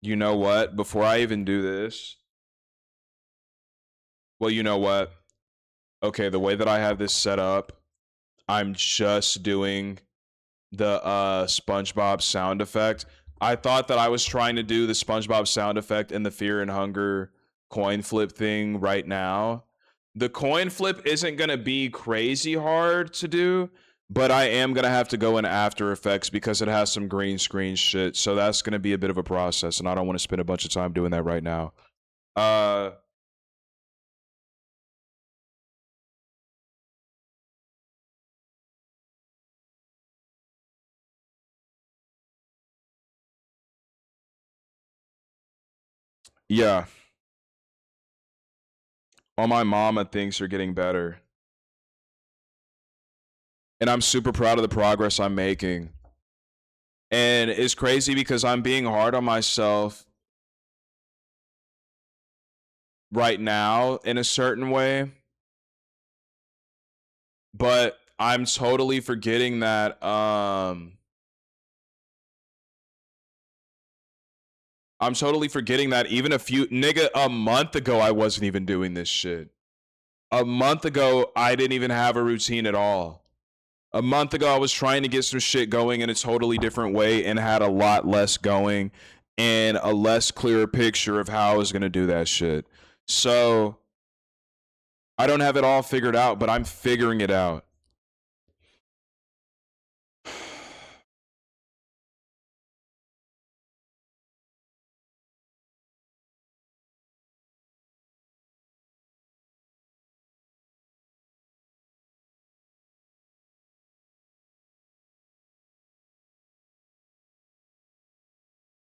You know what? Before I even do this, well, you know what? Okay, the way that I have this set up, I'm just doing the SpongeBob sound effect. I thought that I was trying to do the SpongeBob sound effect and the Fear and Hunger coin flip thing right now. The coin flip isn't going to be crazy hard to do, but I am going to have to go in After Effects because it has some green screen shit. So that's going to be a bit of a process, and I don't want to spend a bunch of time doing that right now. Yeah. All my mama things are getting better. And I'm super proud of the progress I'm making. And it's crazy because I'm being hard on myself right now in a certain way. But I'm totally forgetting that I'm totally forgetting that even a month ago I wasn't even doing this shit. A month ago I didn't even have a routine at all. A month ago I was trying to get some shit going in a totally different way and had a lot less going and a less clear picture of how I was going to do that shit. So I don't have it all figured out, but I'm figuring it out.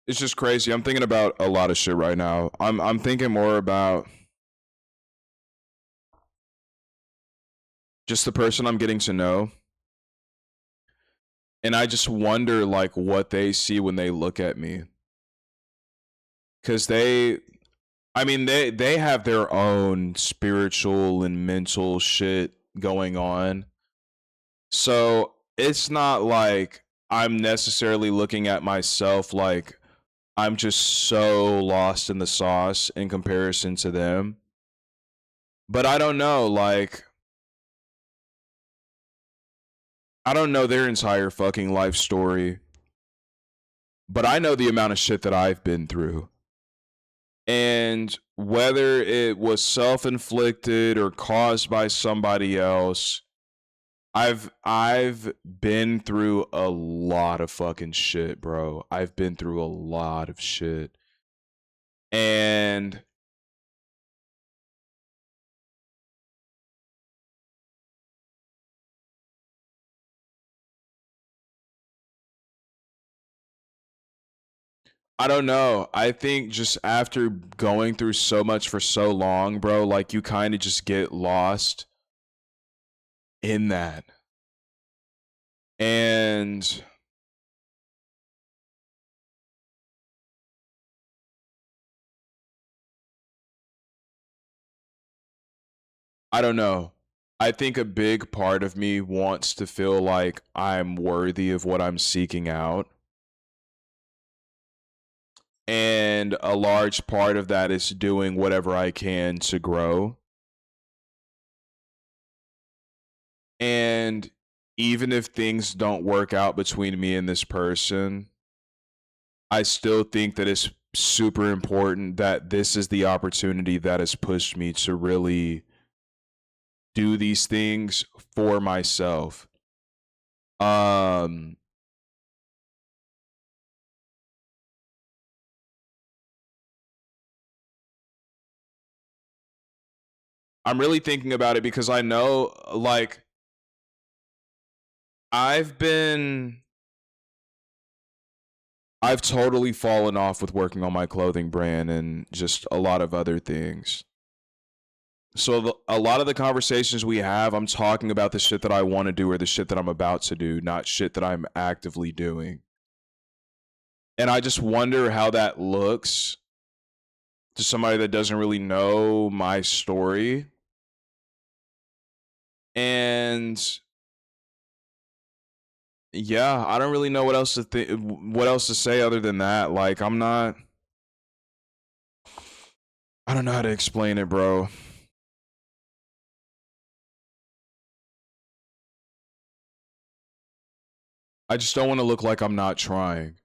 It's just crazy. I'm thinking about a lot of shit right now. I'm thinking more about just the person I'm getting to know. And I just wonder like what they see when they look at me. Cuz they have their own spiritual and mental shit going on. So, it's not like I'm necessarily looking at myself like I'm just so lost in the sauce in comparison to them. But I don't know, like I don't know their entire fucking life story, but I know the amount of shit that I've been through. And whether it was self-inflicted or caused by somebody else, I've been through a lot of fucking shit, bro. I've been through a lot of shit. And I don't know. I think just after going through so much for so long, bro, like you kind of just get lost in that. And I don't know. I think a big part of me wants to feel like I'm worthy of what I'm seeking out. And a large part of that is doing whatever I can to grow. And even if things don't work out between me and this person, I still think that it's super important that this is the opportunity that has pushed me to really do these things for myself. Um I'm really thinking about it because I know like I've been I've totally fallen off with working on my clothing brand and just a lot of other things. So a lot of the conversations we have, I'm talking about the shit that I want to do or the shit that I'm about to do, not shit that I'm actively doing. And I just wonder how that looks to somebody that doesn't really know my story. And yeah, I don't really know what else to say other than that. Like I don't know how to explain it, bro. I just don't want to look like I'm not trying.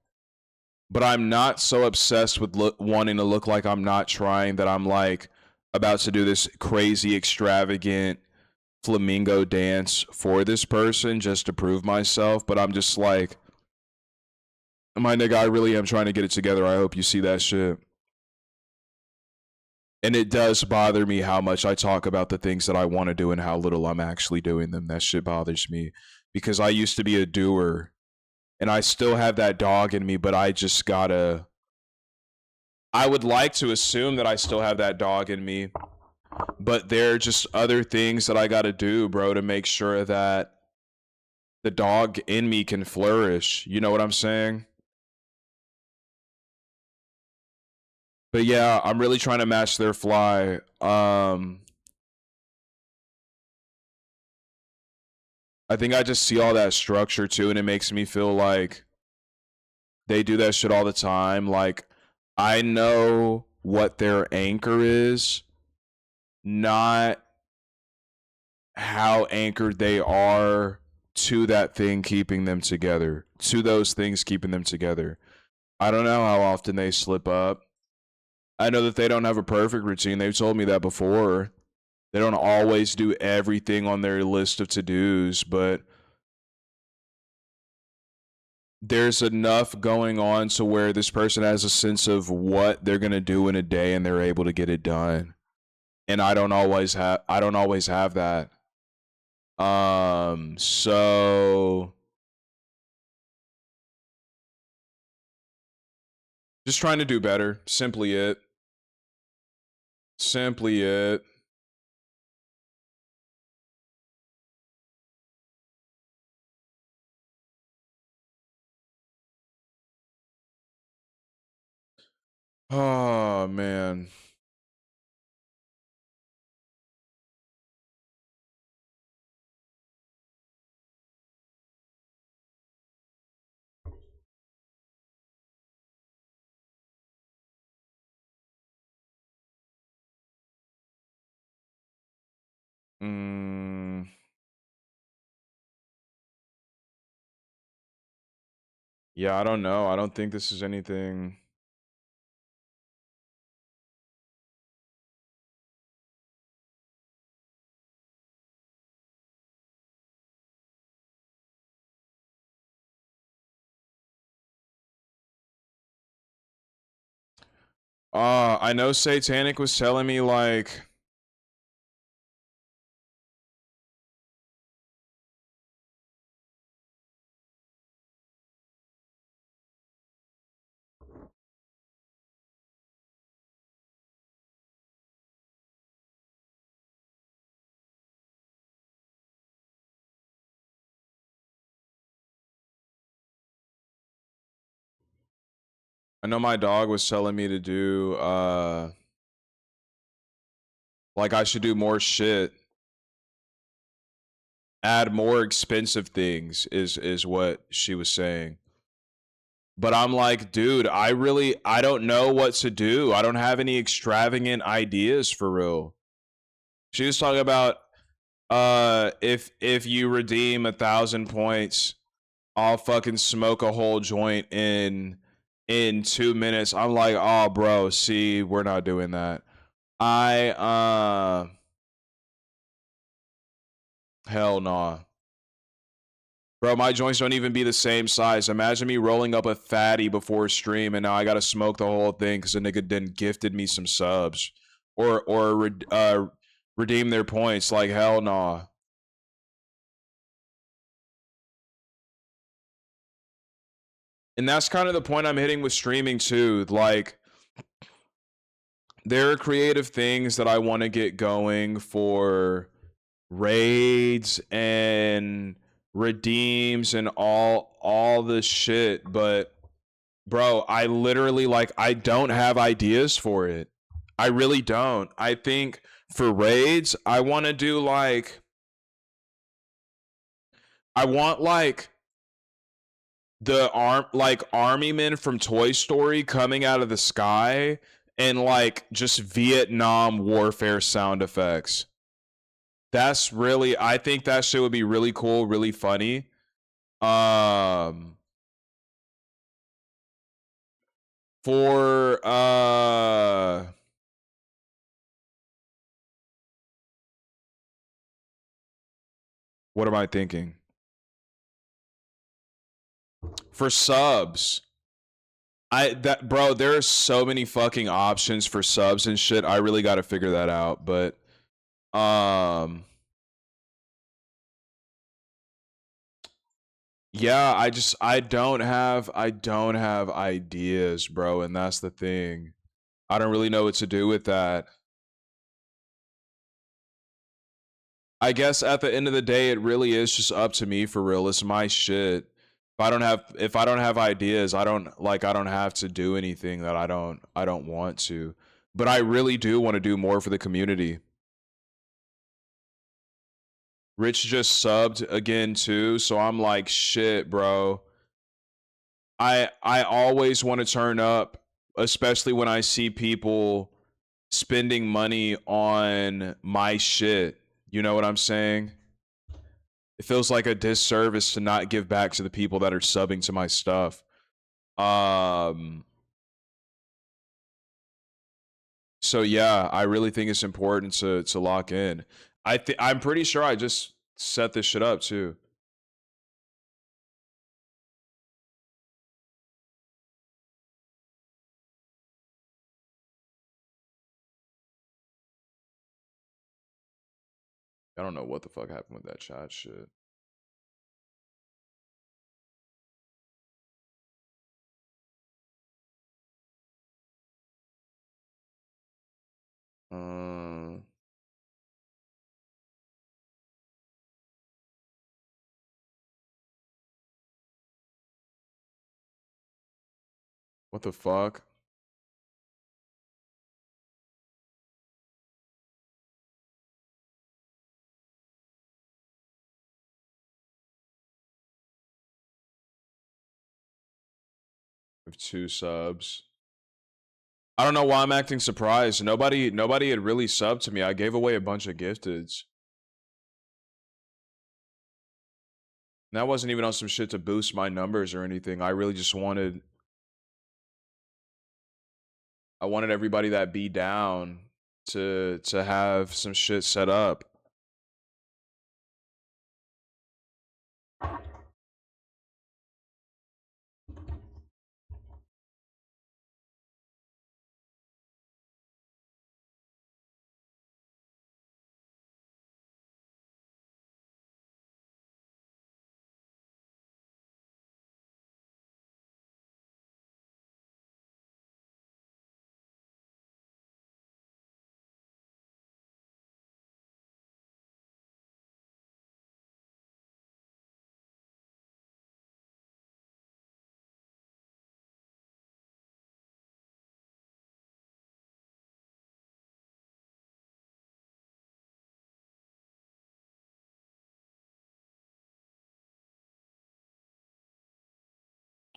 But I'm not so obsessed with wanting to look like I'm not trying that I'm like about to do this crazy extravagant flamingo dance for this person just to prove myself. But I'm just like, my nigga, I really am trying to get it together. I hope you see that shit. And it does bother me how much I talk about the things that I want to do and how little I'm actually doing them. That shit bothers me because I used to be a doer and I still have that dog in me, but I just gotta. I would like to assume that I still have that dog in me, but there are just other things that I gotta do, bro, to make sure that the dog in me can flourish. You know what I'm saying? But yeah, I'm really trying to match their fly. I think I just see all that structure too, and it makes me feel like they do that shit all the time. Like, I know what their anchor is, not how anchored they are to that thing keeping them together, to those things keeping them together. I don't know how often they slip up. I know that they don't have a perfect routine. They've told me that before. They don't always do everything on their list of to-dos, but there's enough going on to where this person has a sense of what they're going to do in a day and they're able to get it done. And I don't always have that. So just trying to do better. Simply it. Simply it. Oh man. Mm, yeah, I don't know. I don't think this is anything. I know Satanic was telling me like I know my dog was telling me to do like I should do more shit. Add more expensive things is what she was saying. But I'm like, dude, I don't know what to do. I don't have any extravagant ideas for real. She was talking about if you redeem 1,000 points, I'll fucking smoke a whole joint in 2 minutes. I'm like, oh bro, see, we're not doing that. I hell nah. Bro, my joints don't even be the same size. Imagine me rolling up a fatty before a stream, and now I gotta smoke the whole thing because a nigga then gifted me some subs, or redeem their points. Like hell nah. And that's kind of the point I'm hitting with streaming too. Like, there are creative things that I want to get going for raids and redeems and all the shit, but bro, I literally like I don't have ideas for it. I really don't. I think for raids, I want to do like I want like army men from Toy Story coming out of the sky and like just Vietnam warfare sound effects. That's really I think that shit would be really cool, really funny. For what am I thinking? For subs. Bro, there are so many fucking options for subs and shit. I really got to figure that out, but yeah, I don't have ideas, bro, and that's the thing. I don't really know what to do with that. I guess at the end of the day, it really is just up to me for real. It's my shit. If I don't have ideas, I don't have to do anything that I don't want to. But I really do want to do more for the community. Rich just subbed again too, so I'm like, shit, bro. I always want to turn up, especially when I see people spending money on my shit. You know what I'm saying? It feels like a disservice to not give back to the people that are subbing to my stuff. Um so yeah, I really think it's important to lock in. I'm pretty sure I just set this shit up too. I don't know what the fuck happened with that chat shit. Uh, what the fuck? With 2 subs. I don't know why I'm acting surprised. Nobody had really subbed to me. I gave away a bunch of gifteds. And that wasn't even on some shit to boost my numbers or anything. I really just wanted everybody that be down to have some shit set up.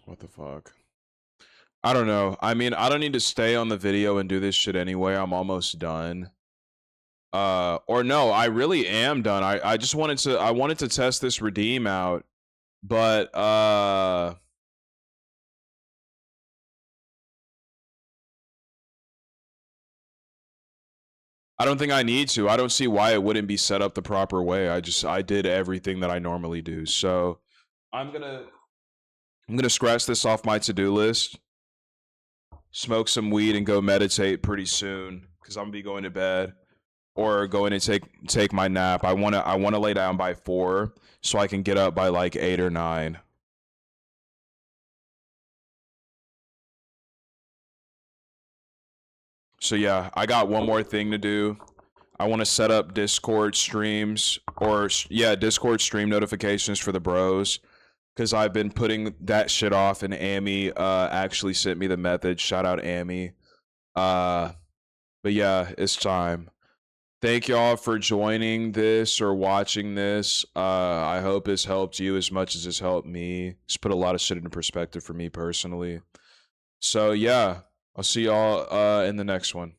What the fuck? I don't know. I mean, I don't need to stay on the video and do this shit anyway. I'm almost done. Or no, I really am done. I just wanted to test this redeem out, but I don't think I need to. I don't see why it wouldn't be set up the proper way. I did everything that I normally do. So I'm gonna scratch this off my to-do list, smoke some weed, and go meditate pretty soon because I'm gonna be going to bed or going to take my nap. I wanna lay down by 4 so I can get up by like 8 or 9. So yeah, I got one more thing to do. I want to set up Discord streams or yeah, Discord stream notifications for the bros because I've been putting that shit off, and Amy actually sent me the method. Shout out Amy. Uh, but yeah, it's time. Thank y'all for joining this or watching this. I hope it's helped you as much as it's helped me. It's put a lot of shit into perspective for me personally. So yeah, I'll see y'all in the next one.